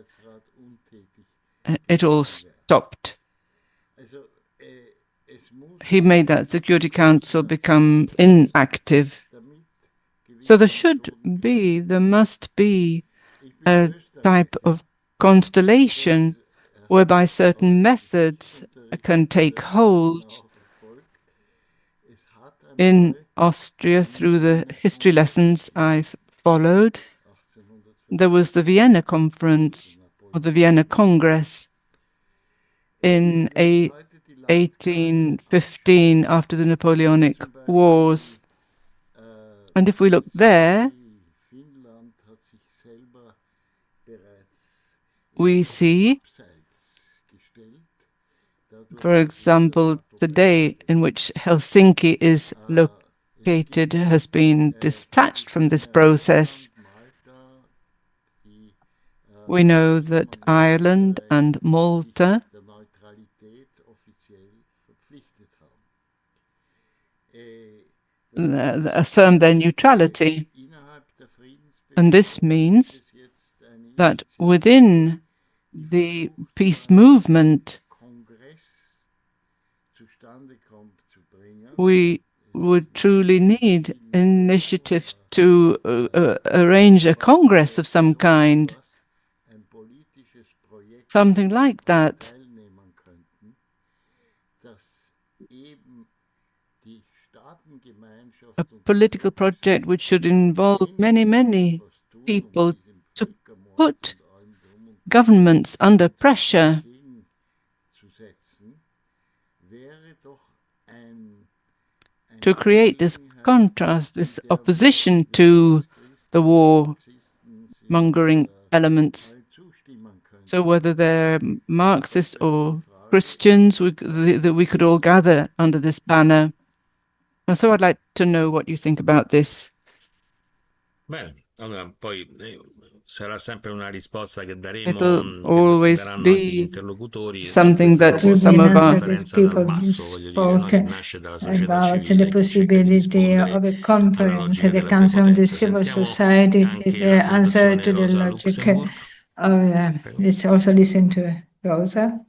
it all stopped. He made that Security Council become inactive. So there must be a type of constellation whereby certain methods can take hold. In Austria, through the history lessons I've followed, there was the Vienna Conference or the Vienna Congress in 1815 after the Napoleonic Wars. And if we look there, we see, for example, the day in which Helsinki is located has been detached from this process. We know that Ireland and Malta affirm their neutrality. And this means that within the peace movement, we would truly need initiative to arrange a congress of some kind, something like that. A political project which should involve many people to put governments under pressure. To create this contrast, this opposition to the war-mongering elements. So whether they're Marxists or Christians, that we could all gather under this banner. So I'd like to know what you think about this. Bene, allora poi sarà sempre una risposta che It'll daremo, always daranno anche gli be interlocutori, something questa è that un It will po' be some an of la our answer with conferenza dal people who basso, voglio dire, no? spoke Che nasce dalla società about the civile che cerca di possibility rispondere of a alla conference at logica the della Council of the prepotenza. Civil Sentiamo Society, anche the la answer fondazione to the Rosa logic Luxemburg. Prego. let's also listen to Rosa.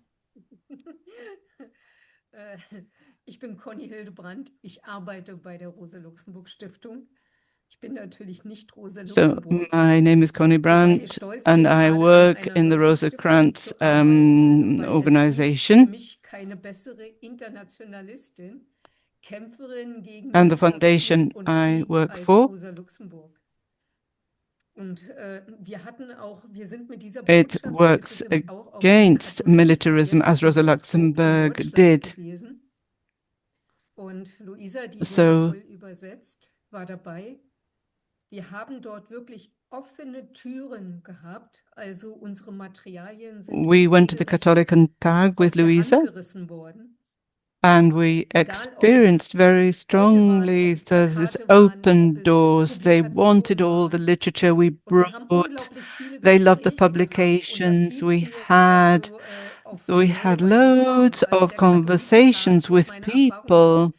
Ich bin Conny Hildebrand. Ich arbeite bei der Rosa-Luxemburg-Stiftung. Ich bin natürlich nicht Rosa So Luxemburg, my name is Conny wobei ich Brandt, stolz and bin, I gerade an work einer in the solchen Rosa Stiftung Krantz zu arbeiten, weil es gibt für organization, mich keine bessere Internationalistin, Kämpferin gegen and the Militarismus foundation und I Krieg work als for. Rosa Luxemburg. Und wir sind mit dieser It Botschaft works übrigens auch auf dem against katholischen militarism, as Rosa Dienstsbuch in Luxemburg Deutschland did. gewesen. Und Luisa, die So wundervoll übersetzt, war dabei. Wir haben dort wirklich offene Türen gehabt. Also unsere Materialien sind we uns went to the regelrecht Katholikentag aus with der Hand Luisa, gerissen worden. and we Egal, ob es experienced very Beutel waren, ob strongly es these Plakate waren, open ob es doors. They wanted Publikationen all the waren. literature we Und wir haben brought. unglaublich viele They loved the Gespräche gehabt. Und das publications we gibt mir had. also auf We neue had Weise loads Hoffnung. Also of der conversations Katholikentag mit with meiner Erfahrung dort people,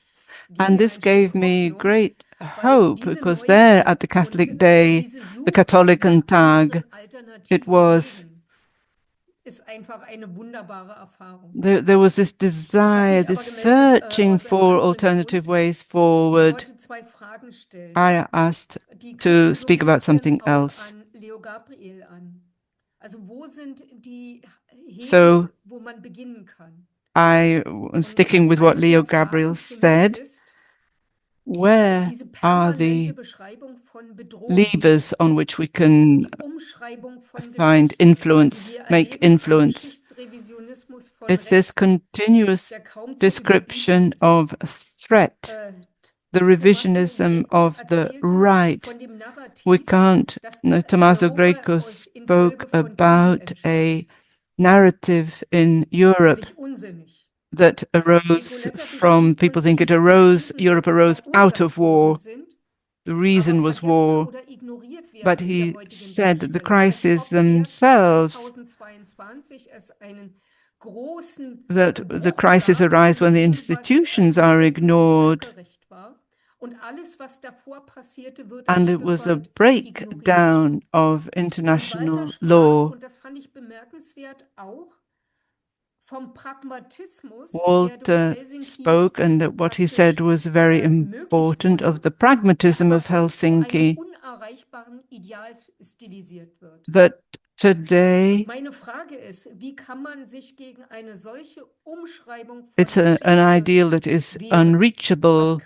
gibt and mir this ein gave Stück me Hoffnung, great weil hope, diese because there at Neugier the und Catholic Day, diese the Suche nach Katholikentag, anderen it alternativen was Wegen ist einfach eine wunderbare Erfahrung. there was this Ich habe desire, mich aber this gemeldet searching aus einem for anderen alternative Grund. ways Ich forward. wollte zwei Fragen stellen. I asked Die to knüpfen so ein speak about bisschen something auch else. an Leo Gabriel an. Also wo sind die So Hebel, wo man beginnen kann? sticking with what Eine Leo der Gabriel Fragen für mich said, ist, where diese are permanente the Beschreibung von Bedrohung, levers on which we can die Umschreibung von find Geschichte. Also influence, wir make erleben einen influence? Geschichtsrevisionismus von It's this rechts, continuous der kaum zu description überbieten ist. of threat, the Tommaso revisionism Greco of the erzählte right. von dem We Narrativ, can't. dass Tommaso Europa Greco infolge spoke von Kriegen about entstand. a narrative in Europe Völlig unsinnig. that arose Nicoletta from, beschrieb people uns, wie think it die arose, Krisen Europe selbst arose out of verursacht worden war. sind, The aber reason was vergessen war. oder ignoriert But werden in der he heutigen said that the Darstellung. Als crises ob erst themselves, 2022 es einen großen that the Bruch crises gab arise zu when the dem, was institutions also are Recht mit dem ignored. Völkerrecht war. Und alles, was davor passierte, wird ein And it Stück was a weit ignoriert. breakdown of Und Walter international sprach, law. und das fand ich bemerkenswert auch, vom Pragmatismus, der durch Walter Helsinki spoke, and that what he said praktisch was very möglich important, wurde, of the pragmatism der of aber heute zu einem Helsinki, unerreichbaren Ideal stilisiert wird. that today Meine Frage ist, wie kann man sich gegen eine solche Umschreibung von it's an Geschichte ideal that is wehren? unreachable.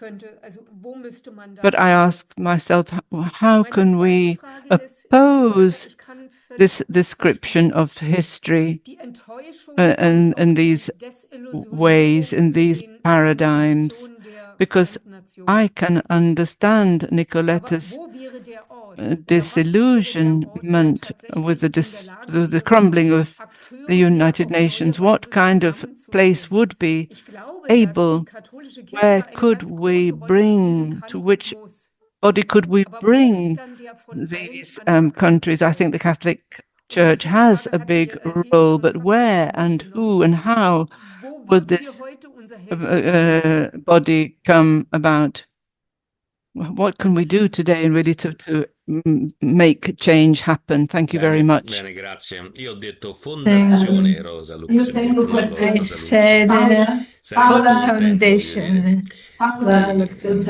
Also wo müsste man da But I ask ansetzen? myself, how Meine can zweite we Frage ist, Nicoletta, oppose ich kann this völlig description verstehen, of history die Enttäuschung and und auch these die Desillusionierung ways, in mit these den paradigms? Institutionen der Because Vereinten I Nationen. can understand Aber Nicoletta's wo wäre der Ort oder was wäre der Ort, der disillusionment with tatsächlich in der Lage the wäre, crumbling of Akteure the wieder United auf neue Nations? What Weise kind of place zusammenzubringen? would be Ich glaube, dass die able? katholische Kirche Where da eine could ganz we große Rolle spielen bring, kann to und which muss. body could we Aber wo ist bring dann der von allen these anerkannte countries? I think the Ort? Catholic Und die Church dritte has Frage a hat big mir eben role, schon but fast where das and Wort who genommen. and how Wo would würden wir this heute unser Helsinki sehen? body come about? What can we do today and really to make change happen? Thank you very much. Bene, grazie. Io ho detto Fondazione Rosa Luxemburg, non I Rosa said Luxemburg. Sarei molto Paola contento, voglio dire, Foundation.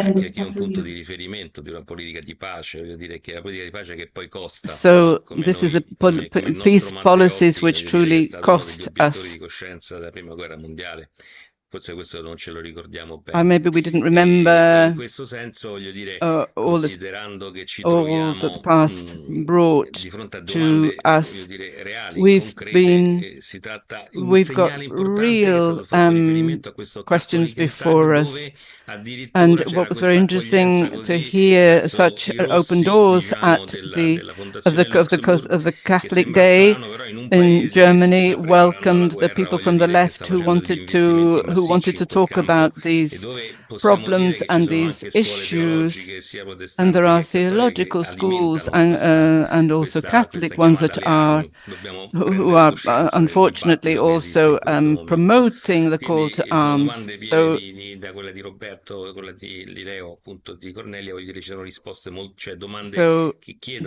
anche qui un punto di riferimento di una politica di pace, voglio dire che è la politica di pace che poi costa, So come this is a noi, come il nostro peace policies Matteotti, which voglio dire, che è truly stato uno degli cost obiettori di us. coscienza della Prima Guerra Mondiale. Forse questo non ce lo ricordiamo bene. Maybe we didn't E in remember questo senso, voglio dire, all considerando che ci that the troviamo past brought di fronte a to domande, voglio us. dire, reali, We've concrete, si tratta di un We've got segnale importante che è real stato fatto riferimento a questo questions Cattolicentag before us. dove And what was very interesting to hear such open doors at the Catholic Day in Germany welcomed the people from the left who wanted to talk about these problems and these issues. And there are theological schools and also Catholic ones that are who are unfortunately also promoting the call to arms. So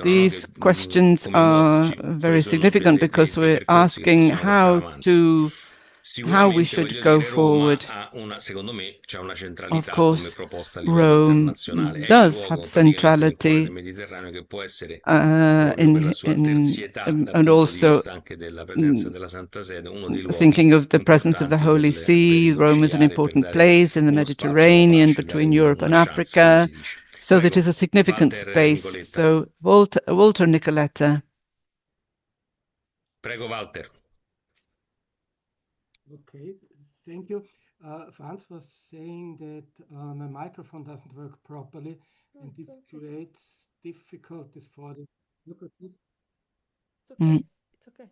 these questions are very significant because we're asking how we should go forward. Of course, Rome does have centrality and also thinking of the presence of the Holy See. Rome is an important place in the Mediterranean between Europe and Africa, so that is a significant space. So Walter Nicoletta. Prego, Walter. Okay, thank you. Franz was saying that my microphone doesn't work properly, and this creates difficulties for the... Look at it. It's okay. It's okay.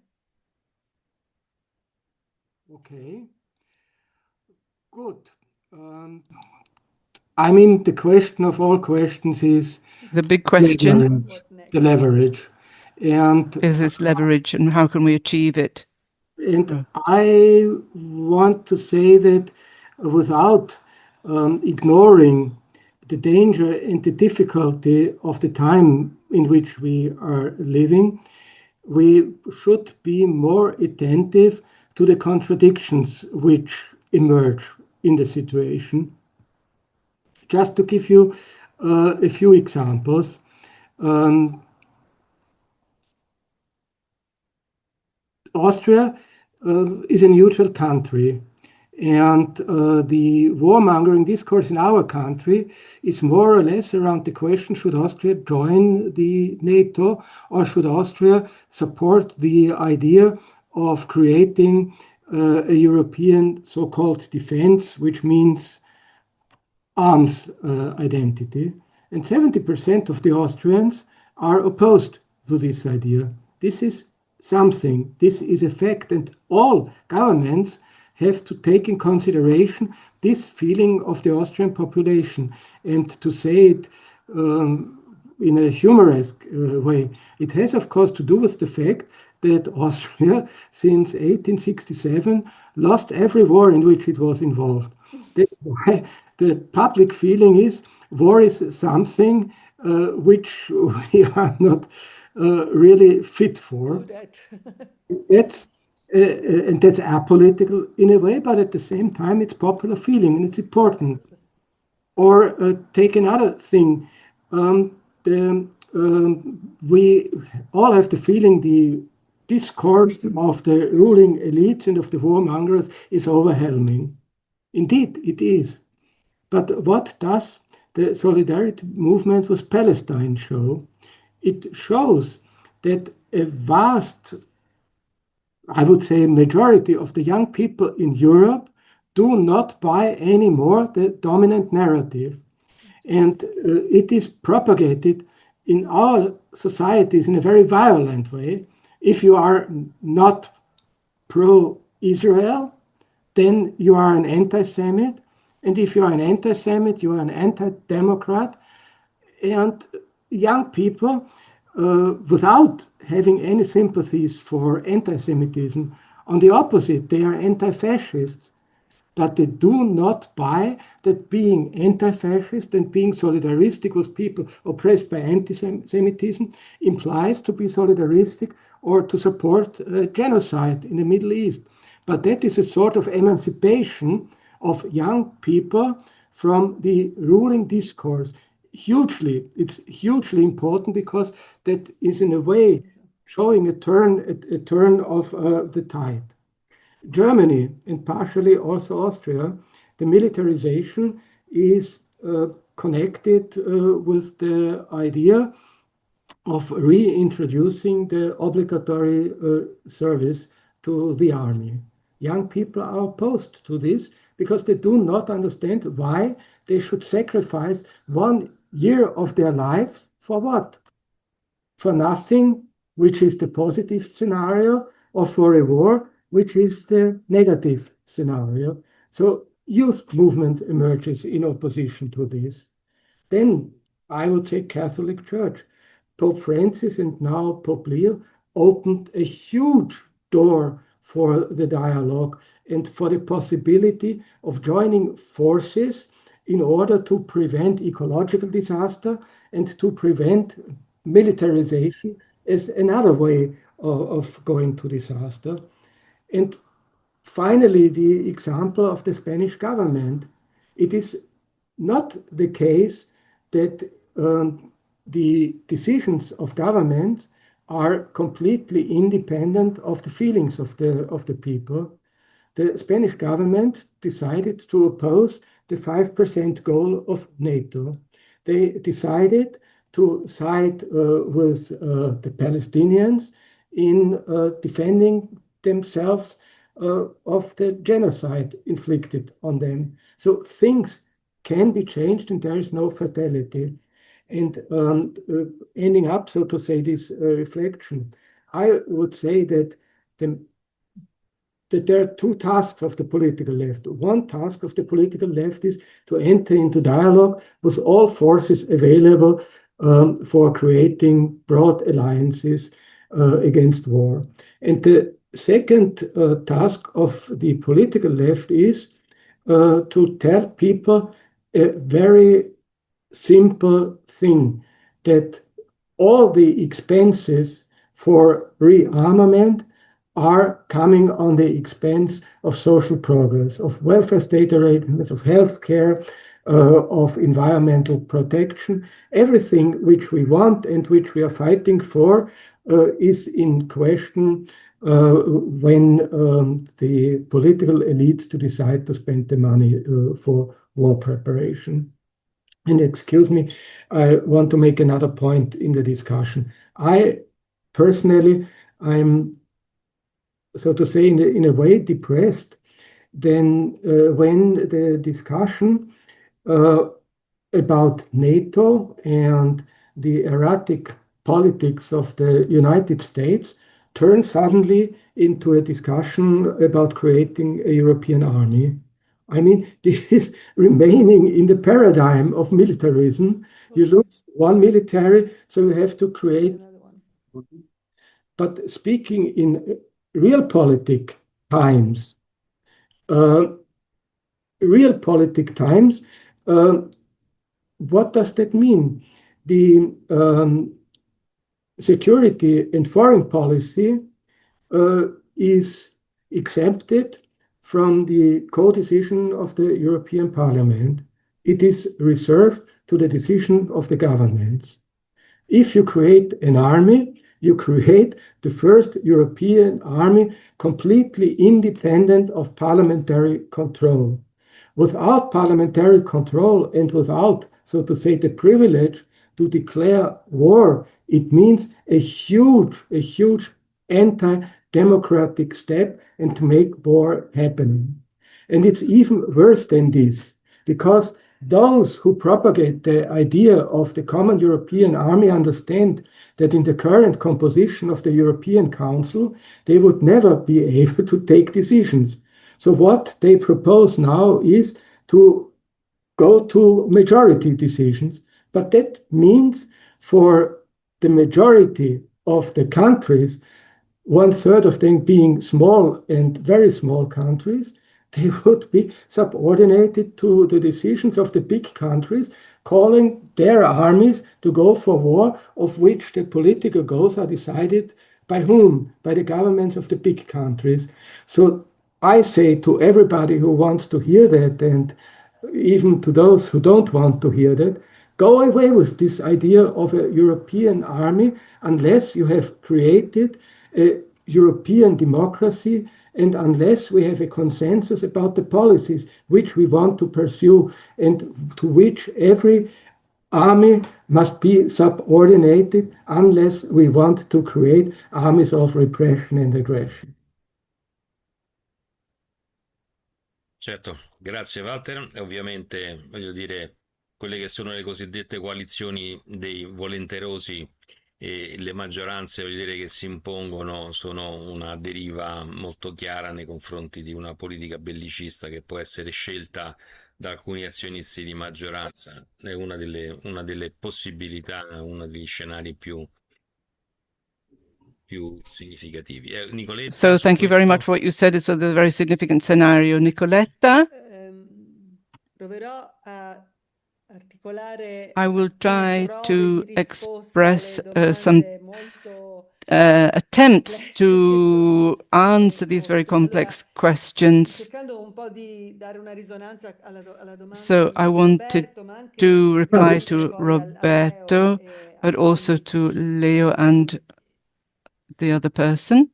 Okay. Good. I mean, the question of all questions is... The big question. The leverage. And is this leverage and how can we achieve it? And I want to say that without ignoring the danger and the difficulty of the time in which we are living, we should be more attentive to the contradictions which emerge in the situation. Just to give you a few examples. Austria is a neutral country, and the warmongering discourse in our country is more or less around the question, should Austria join the NATO, or should Austria support the idea of creating a European so-called defense, which means arms identity. And 70% of the Austrians are opposed to this idea. This is something, this is a fact, and all governments have to take in consideration this feeling of the Austrian population. And to say it in a humorous way, it has of course to do with the fact that Austria since 1867 lost every war in which it was involved. That's why the public feeling is war is something which we are not really fit for. That's and that's apolitical in a way, but at the same time it's popular feeling and it's important. Or take another thing, we all have the feeling the discourse of the ruling elites and of the warmongers is overwhelming. Indeed, it is. But what does the solidarity movement with Palestine show? It shows that a vast, I would say, majority of the young people in Europe do not buy anymore the dominant narrative. And it is propagated in our societies in a very violent way. If you are not pro-Israel, then you are an anti-Semite. And if you are an anti-Semite, you are an anti-democrat. And young people, without having any sympathies for anti-Semitism, on the opposite, they are anti-fascists. But they do not buy that being anti-fascist and being solidaristic with people oppressed by anti-Semitism implies to be solidaristic or to support genocide in the Middle East. But that is a sort of emancipation of young people from the ruling discourse. It's hugely important because that is in a way showing a turn of the tide. Germany and partially also Austria, the militarization is connected with the idea of reintroducing the obligatory service to the army. Young people are opposed to this because they do not understand why they should sacrifice 1 year of their life for what? For nothing, which is the positive scenario, or for a war, which is the negative scenario. So youth movement emerges in opposition to this. Then I would say Catholic Church. Pope Francis and now Pope Leo opened a huge door for the dialogue and for the possibility of joining forces in order to prevent ecological disaster and to prevent militarization as another way of going to disaster. And finally, the example of the Spanish government. It is not the case that the decisions of governments are completely independent of the feelings of the people. The Spanish government decided to oppose the 5% goal of NATO. They decided to side with the Palestinians in defending themselves of the genocide inflicted on them. So things can be changed and there is no fatality. And ending up, so to say, this reflection, I would say that there are two tasks of the political left. One task of the political left is to enter into dialogue with all forces available for creating broad alliances against war. And the second task of the political left is to tell people a very simple thing, that all the expenses for rearmament are coming on the expense of social progress, of welfare state arrangements, of healthcare, of environmental protection. Everything which we want and which we are fighting for is in question when the political elites to decide to spend the money for war preparation. And excuse me, I want to make another point in the discussion. I personally, I'm, so to say, in a way depressed then when the discussion about NATO and the erratic politics of the United States turned suddenly into a discussion about creating a European army. I mean, this is remaining in the paradigm of militarism. You lose one military, so you have to create another one. But speaking in realpolitik times, what does that mean? The security and foreign policy is exempted from the co-decision of the European Parliament. It is reserved to the decision of the governments. If you create an army, you create the first European army completely independent of parliamentary control. Without parliamentary control and without, so to say, the privilege to declare war, it means a huge anti-democratic step and to make war happening. And it's even worse than this, because those who propagate the idea of the common European army understand that in the current composition of the European Council, they would never be able to take decisions. So what they propose now is to go to majority decisions, but that means for the majority of the countries, 1/3 of them being small and very small countries, they would be subordinated to the decisions of the big countries, calling their armies to go for war, of which the political goals are decided by whom? By the governments of the big countries. So I say to everybody who wants to hear that, and even to those who don't want to hear that, go away with this idea of a European army unless you have created a European democracy and unless we have a consensus about the policies which we want to pursue and to which every army must be subordinated unless we want to create armies of repression and aggression. Certo, Grazie Walter. Ovviamente, voglio dire, quelle che sono le cosiddette coalizioni dei volenterosi e le maggioranze, voglio dire, che si impongono sono una deriva molto chiara nei confronti di una politica bellicista che può essere scelta da alcuni azionisti di maggioranza. È una delle possibilità, uno degli scenari più significativi. Nicoletta, So su thank you very much questo? for what you said. It's a very significant scenario. Nicoletta? Proverò a articolare I will alcune try prove to di risposta express alle some domande molto attempts complesse che sono to state answer these very poste. Allora, complex questions. cercando un po' di dare una risonanza alla domanda So I di wanted Roberto, ma anche to reply rispondere to poi a Leo Roberto, e a but also Gianni. to Leo and the other person.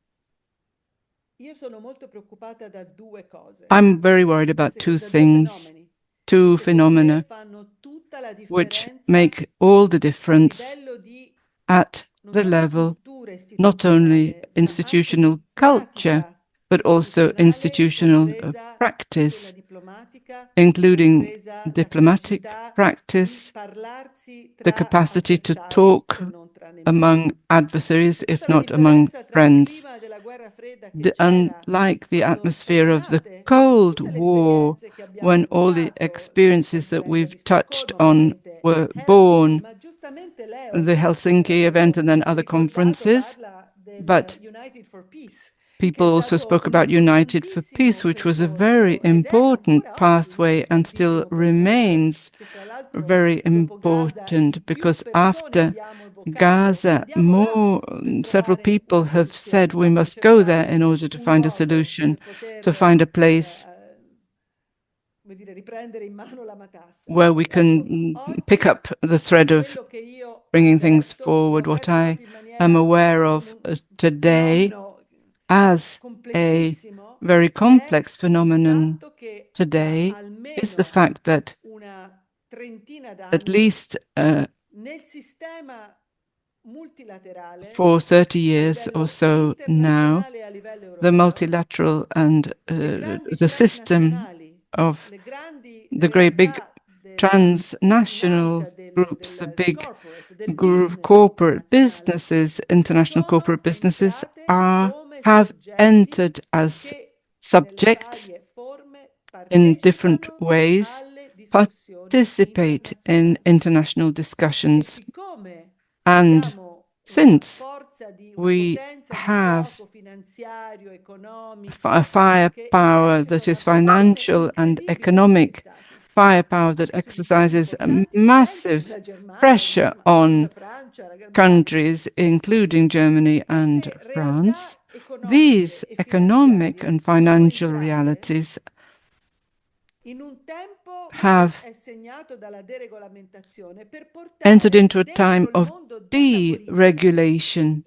Io sono molto preoccupata da due cose, I'm very worried about two da due things, fenomeni, two che secondo me phenomena, fanno tutta la which differenza make all the a difference livello di at non the solo level cultura not only istituzionale, ma anche di institutional culture, pratica but also istituzionale, institutional compresa quella practice, diplomatica, including compresa la diplomatic capacità di practice, parlarsi the tra capacity to avversari, talk se non tra nemici. among adversaries, E tutta if la not among differenza tra il friends. clima della guerra fredda che c'era Unlike the quando sono atmosphere of the nate Cold tutte le War, esperienze che when abbiamo all the toccato, la experiences that conferenza we've di touched Stoccolma, on ovviamente were Helsinki, born, ma giustamente Leo the Helsinki event proprio and then other ricordato conferences, parla del but United for Peace, che people è also stato spoke un about United for Peace, importantissimo which was a very percorso ed è important ancora oggi un pathway and still importantissimo percorso remains che fra l'altro very dopo Gaza important più because persone after abbiamo evocato, Gaza, andiamo là per several trovare people una have said soluzione, we per must go there cercare in order to un find a luogo solution, per poter to find a place come dire, riprendere in mano la matassa. where we Ecco, can pick oggi up the thread of quello che io bringing things avverto, lo forward. What avverto I proprio in am maniera aware come of un today fenomeno as a complessissimo, very è complex il phenomenon fatto che da today is the almeno fact that una trentina at d'anni least nel sistema multilaterale for 30 a years or livello so now, internazionale e a livello the europeo, multilateral and le grandi the system transnazionali, of le grandi the great big realtà della transnational finanza, groups, the del big corporate, del group business corporate internazionale, businesses, international sono corporate businesses entrate come have soggetti entered as che nelle subjects varie forme in different partecipano ways, alle discussioni participate in internazionali. international E discussions. siccome And abbiamo una since forza di una we potenza di have gioco finanziario, a economico, che firepower esercita that una is pressione financial and incredibile sugli economic stati, firepower that anche sugli stati exercises a importanti, potenti come massive la Germania, pressure insomma, tutta on Francia, la Gran Bretagna. countries, including Germany and Queste realtà France, economiche these e economic finanziarie and sono financial entrate realities in un tempo che have è segnato dalla deregolamentazione per entered portare into a time dentro il of mondo della politica deregulation,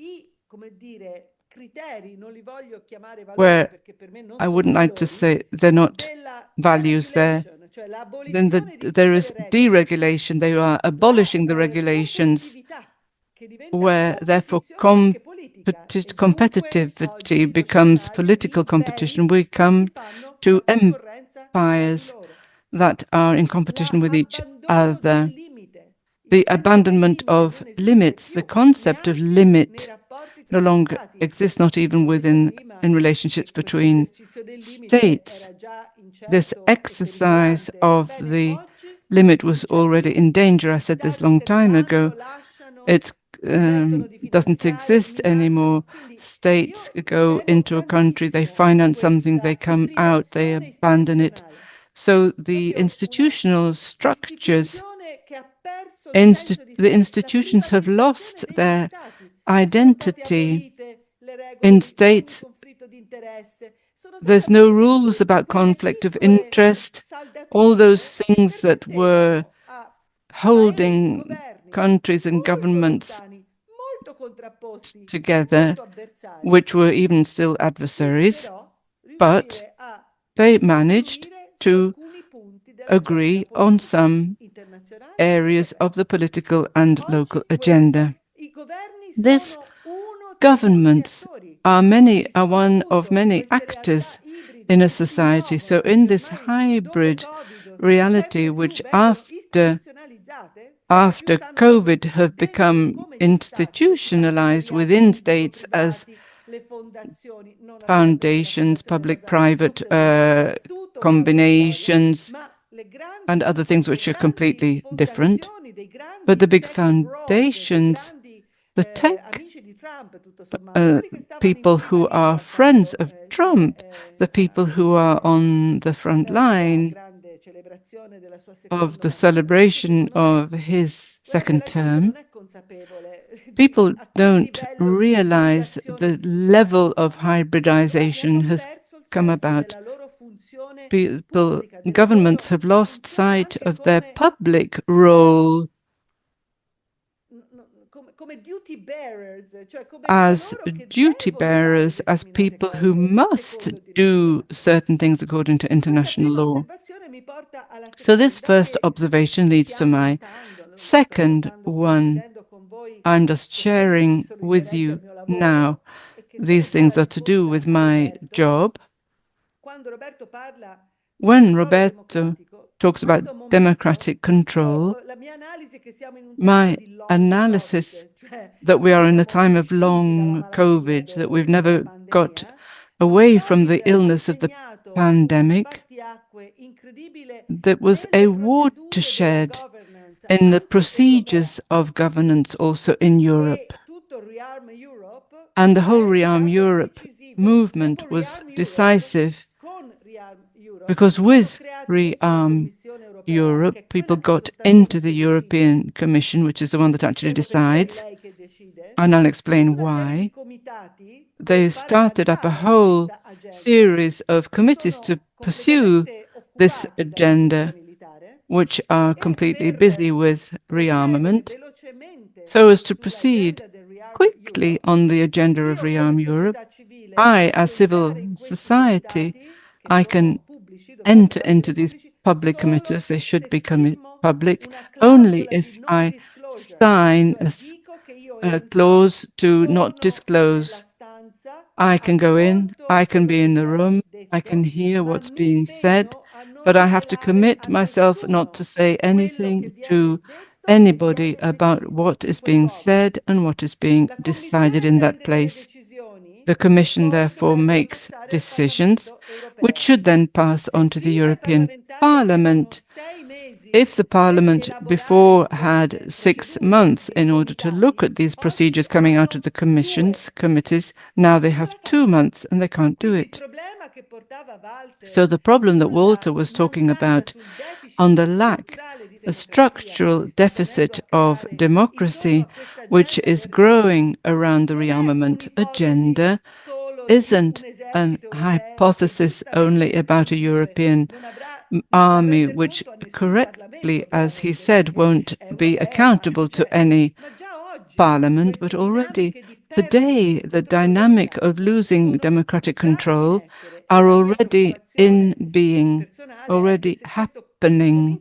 come dire, criteri, non li voglio chiamare valori where perché per me non I sono wouldn't like to valori, say they're not della values there. deregulation, cioè Then l'abolizione di there tutte le is regole, deregulation. They are la abolishing the regulations, competitività che diventa where therefore competizione anche politica e dunque competitivity oggi lo becomes scenario political di competition. paesi We che si come fanno la to concorrenza tra di empires loro. that are in competition with each L'abbandono del other. limite. Il The fenomeno del abandonment limite of non esiste limits, the più, concept of neanche nei limit, rapporti no tra gli longer stati. exists, not even Ho detto within prima in relationships che questo between esercizio del limite states. era già This incerto e exercise pericolante. of Bene, the oggi limit non was c'è already più. in danger. I Gli said this stati long se ne time ago. vanno, lasciano, It smettono di doesn't finanziare, exist anymore. minacciano. Quindi States io go temo into a country, they tantissimo finance something, they questa come out, they ibridazione abandon it. istituzionale, So the proprio una institutional structures, istituzione che ha perso il senso di the sé, la institutions have privatizzazione lost degli their stati. Sono state identity abolite le regole in di ogni states. conflitto di interesse, sono state There's no abolite rules tutte about quelle conflict of piccole interest. All those saldature che things that were permettevano a paesi, holding governi countries and molto governments lontani, molto contrapposti, together, molto avversari, which were even still di adversaries, però but riuscire a they managed confluire su to alcuni punti dell'agenda agree on politica some internazionale ed areas of europea. the political and local Oggi agenda. i governi This sono uno tra molti governments attori. are Ci sono one of appunto many queste realtà actors ibride in a society. So in this hybrid reality, which after COVID have become institutionalized within states as foundations, public-private combinations, and other things which are completely different. But the big foundations, the tech people who are friends of Trump, the people who are on the front line of the celebration of his second term, people don't realize the level of hybridization has come about. Governments have lost sight of their public role as duty bearers, as people who must do certain things according to international law. So this first observation leads to my second one. I'm just sharing with you now. These things are to do with my job. When Roberto talks about democratic control, my analysis that we are in a time of long COVID, that we've never got away from the illness of the pandemic, there was a watershed in the procedures of governance also in Europe. And the whole Rearm Europe movement was decisive because with Rearm Europe, people got into the European Commission, which is the one that actually decides, and I'll explain why. They started up a whole series of committees to pursue this agenda, which are completely busy with rearmament, so as to proceed quickly on the agenda of Rearm Europe. I, as civil society, I can enter into these public committees. They should be public only if I sign a clause to not disclose. I can go in, I can be in the room, I can hear what's being said, but I have to commit myself not to say anything to anybody about what is being said and what is being decided in that place. The Commission therefore makes decisions which should then pass on to the European Parliament. If the Parliament before had 6 months in order to look at these procedures coming out of the committees, now they have 2 months and they can't do it. So the problem that Walter was talking about on the lack, a structural deficit of democracy which is growing around the rearmament agenda, isn't a hypothesis only about a European army which correctly, as he said, won't be accountable to any parliament, but already today the dynamic of losing democratic control are already in being, already happening.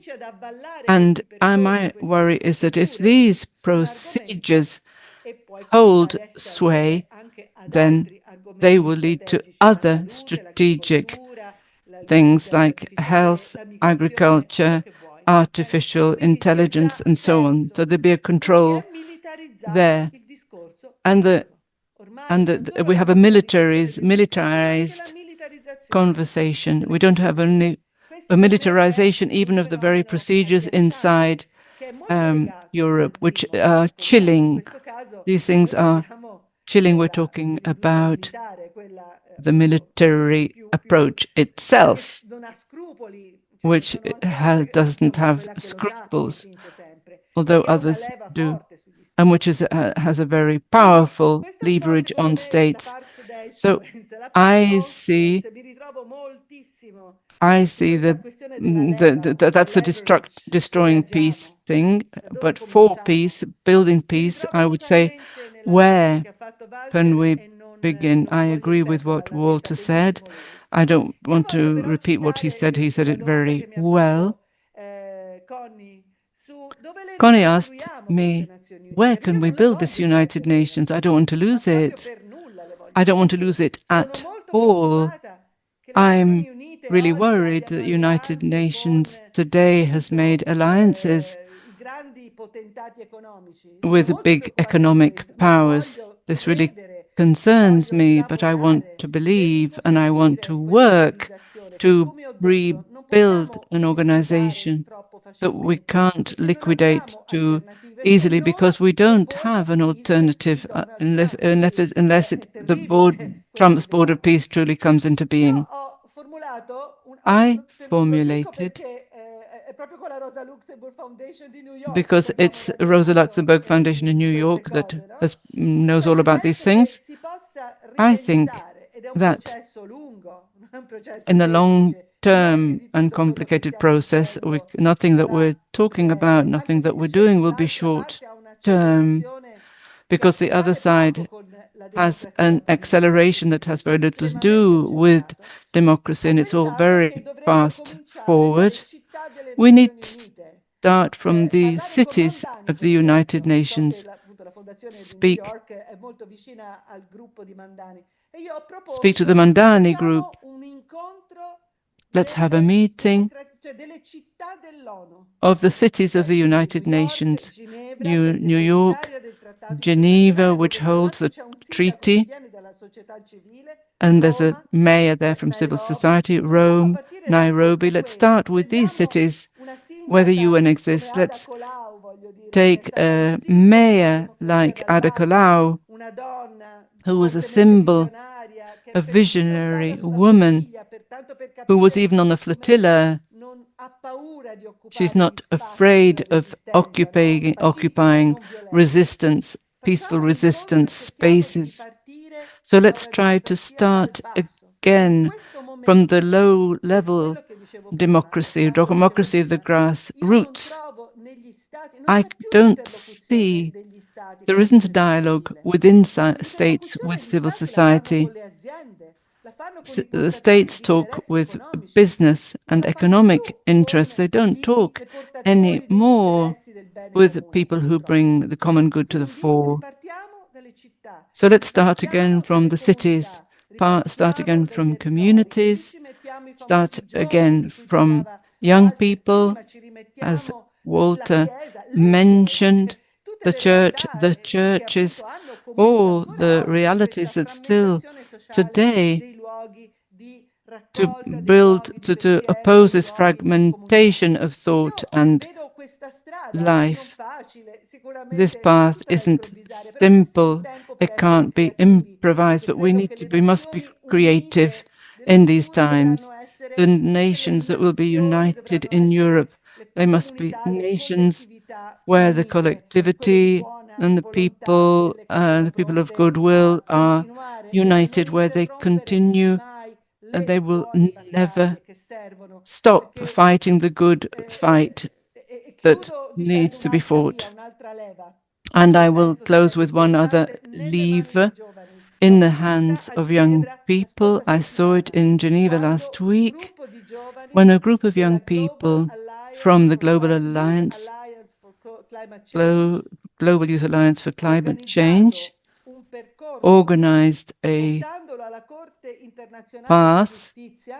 And my worry is that if these procedures hold sway, then they will lead to other strategic things like health, agriculture, artificial intelligence, and so on. So there'll be a control there. And we have a militarized conversation. We don't have only a militarization even of the very procedures inside Europe, which are chilling. These things are chilling. We're talking about the military approach itself, which doesn't have scruples, although others do, and which has a very powerful leverage on states. So I see that's a destroying peace thing, but for peace, building peace, I would say, where can we begin? I agree with what Walter said. I don't want to repeat what he said. He said it very well. Connie asked me, where can we build this United Nations? I don't want to lose it. I don't want to lose it at all. I'm really worried that United Nations today has made alliances with big economic powers. This really concerns me, but I want to believe and I want to work to rebuild an organization that we can't liquidate too easily because we don't have an alternative unless Trump's board of peace truly comes into being. I formulated because it's Rosa Luxemburg Foundation in New York that knows all about these things. I think that in the long-term and complicated process, nothing that we're talking about, nothing that we're doing will be short-term, because the other side has an acceleration that has very little to do with democracy, and it's all very fast forward. We need to start from the cities of the United Nations, speak to the Mandani group. Let's have a meeting of the cities of the United Nations, New York, Geneva, which holds the treaty, and there's a mayor there from civil society, Rome, Nairobi. Let's start with these cities where the UN exists. Let's take a mayor like Ada Colau, who was a symbol, a visionary woman, who was even on the flotilla. She's not afraid of occupying resistance, peaceful resistance spaces. So let's try to start again from the low-level democracy of the grassroots. I don't see, there isn't a dialogue within states with civil society. The states talk with business and economic interests. They don't talk anymore with people who bring the common good to the fore. So let's start again from the cities, start again from communities, start again from young people, as Walter mentioned, the churches, all the realities that still today to oppose this fragmentation of thought and life. This path isn't simple, it can't be improvised, but we must be creative in these times. The nations that will be united in Europe, they must be nations where the collectivity and the people of goodwill are united, where they continue and they will never stop fighting the good fight that needs to be fought. And I will close with one other lever in the hands of young people. I saw it in Geneva last week when a group of young people from the Global Youth Alliance for Climate Change organized a path,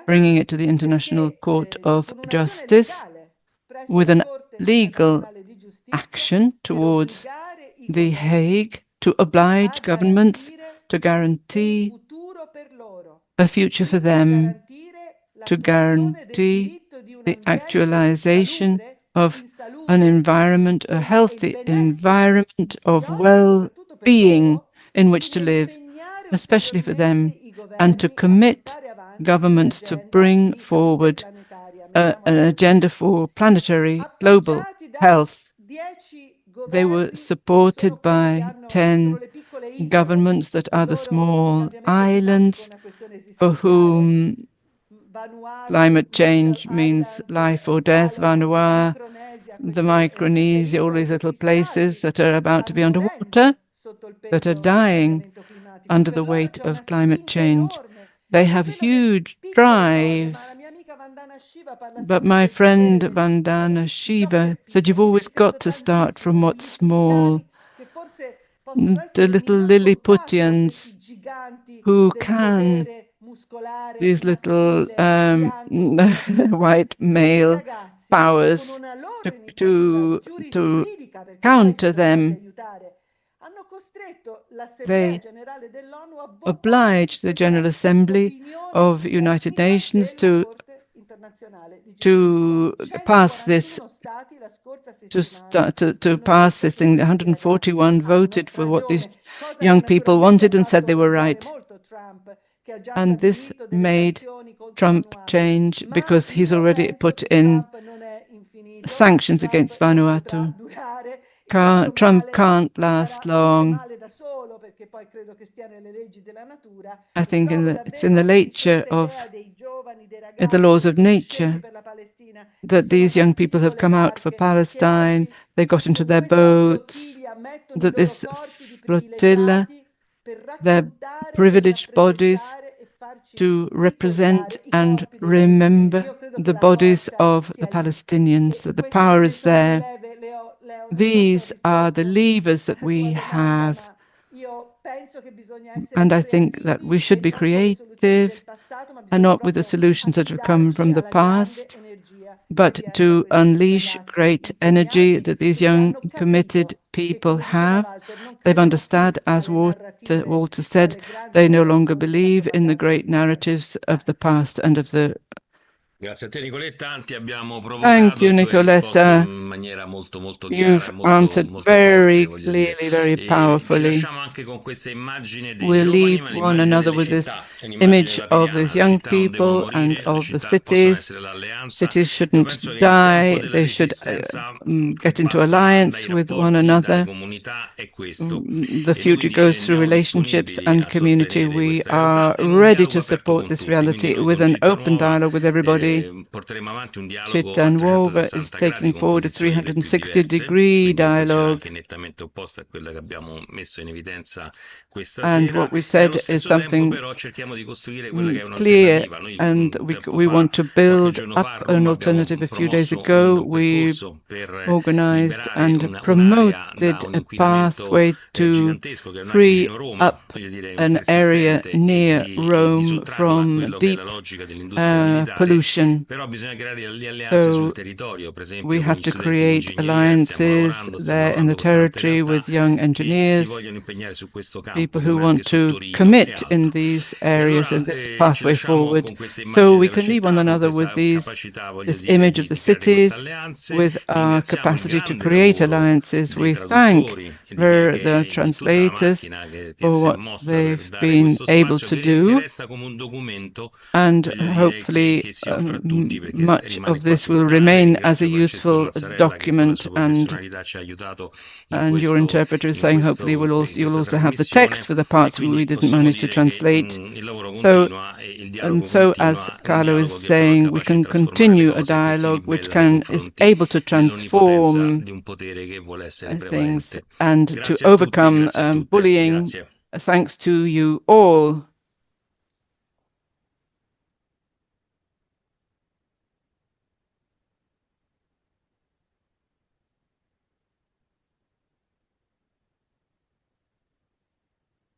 bringing it to the International Court of Justice with a legal action towards The Hague to oblige governments to guarantee a future for them, to guarantee the actualization of an environment, a healthy environment of well-being in which to live, especially for them, and to commit governments to bring forward an agenda for planetary global health. They were supported by 10 governments that are the small islands for whom climate change means life or death. Vanuatu, the Micronesia, all these little places that are about to be underwater, that are dying under the weight of climate change. They have huge drive. But my friend Vandana Shiva said, you've always got to start from what's small. The little Lilliputians who can these little white male powers to counter them. They obliged the General Assembly of United Nations to pass this to pass this thing. 141 voted for what these young people wanted and said they were right. And this made Trump change because he's already put in sanctions against Vanuatu. Trump can't last long. I think it's in the nature of the laws of nature that these young people have come out for Palestine. They got into their boats, that this flotilla, their privileged bodies, to represent and remember the bodies of the Palestinians, that the power is there. These are the levers that we have. And I think that we should be creative and not with the solutions that have come from the past, but to unleash great energy that these young, committed people have. They've understood, as Walter said, they no longer believe in the great narratives of the past and of the... Grazie a te Nicoletta, ti abbiamo Thank you, provocato e tu hai risposto Nicoletta. in maniera molto chiara You've e answered molto very forte, voglio dire. clearly, very Ci powerfully. lasciamo anche con questa immagine dei We'll giovani, leave ma one l'immagine another delle with this città, è un'immagine image della of Piriana, these le young città non devono people and morire, le of the città possono cities. essere l'alleanza. Cities Io shouldn't penso che il tempo die, della they should resistenza get che into passa dai alliance with one rapporti, dalle another. comunità è questo. The E noi future goes through siamo relationships disponibili and a community. sostenere We questa realtà are in un ready dialogo to aperto support con this tutti. Quindi reality noi with con an Città open Nuova dialogue with everybody. porteremo avanti un dialogo Città a Nuova is 360 gradi taking con forward a posizioni le più 360-degree diverse, quindi una posizione dialogue. anche nettamente opposta a quella che abbiamo messo in evidenza questa And sera, what we e allo said is stesso tempo something però cerchiamo di costruire quella che è clear, un'alternativa. Noi and tempo we fa, want to qualche build giorno up fa a an Roma abbiamo alternative. A few days promosso ago, un we percorso per organized liberare and un'area da promoted un a inquinamento pathway to gigantesco che ormai è free vicino Roma, up voglio dire, an area persistente, e near di Rome sottrarla a from quello che è la deep logica dell'industria militare, pollution. però bisogna creare le alleanze sul So territorio, per we esempio con have gli to studenti di create ingegneria alliances stiamo there in the lavorando con tante territory realtà with young che si engineers, vogliono impegnare su questo campo, people who come anche want su to Torino e commit in altro. these E areas allora and this ci pathway lasciamo forward. con queste So immagini we della can leave one città, con another with questa capacità, voglio this dire, image of di the creare queste cities, alleanze. with our Ringraziamo il capacity to grande create lavoro alliances. dei We thank traduttori e the di tutta la translators macchina che for si è what mossa per they've dare been questo able spazio to che do, resta come un documento, and voglio dire, hopefully che si offre a tutti, perché much rimane of qua this will totale. remain as a Ringrazio Francesco useful Mazzarella che con la document, sua professionalità ci ha aiutato and your interpreter is saying hopefully in you'll questa also have the trasmissione, text for the e parts we quindi didn't possiamo manage to dire che translate. il lavoro So, continua e il and dialogo so as continua, un Carlo is dialogo che però è saying, we capace di can trasformare le continue a cose e che si dialogue which ribella nei is confronti able to dell'onnipotenza transform di un potere che vuole essere things prevalente. and to Grazie a tutti, overcome grazie a tutte. bullying. Grazie. Thanks to you all.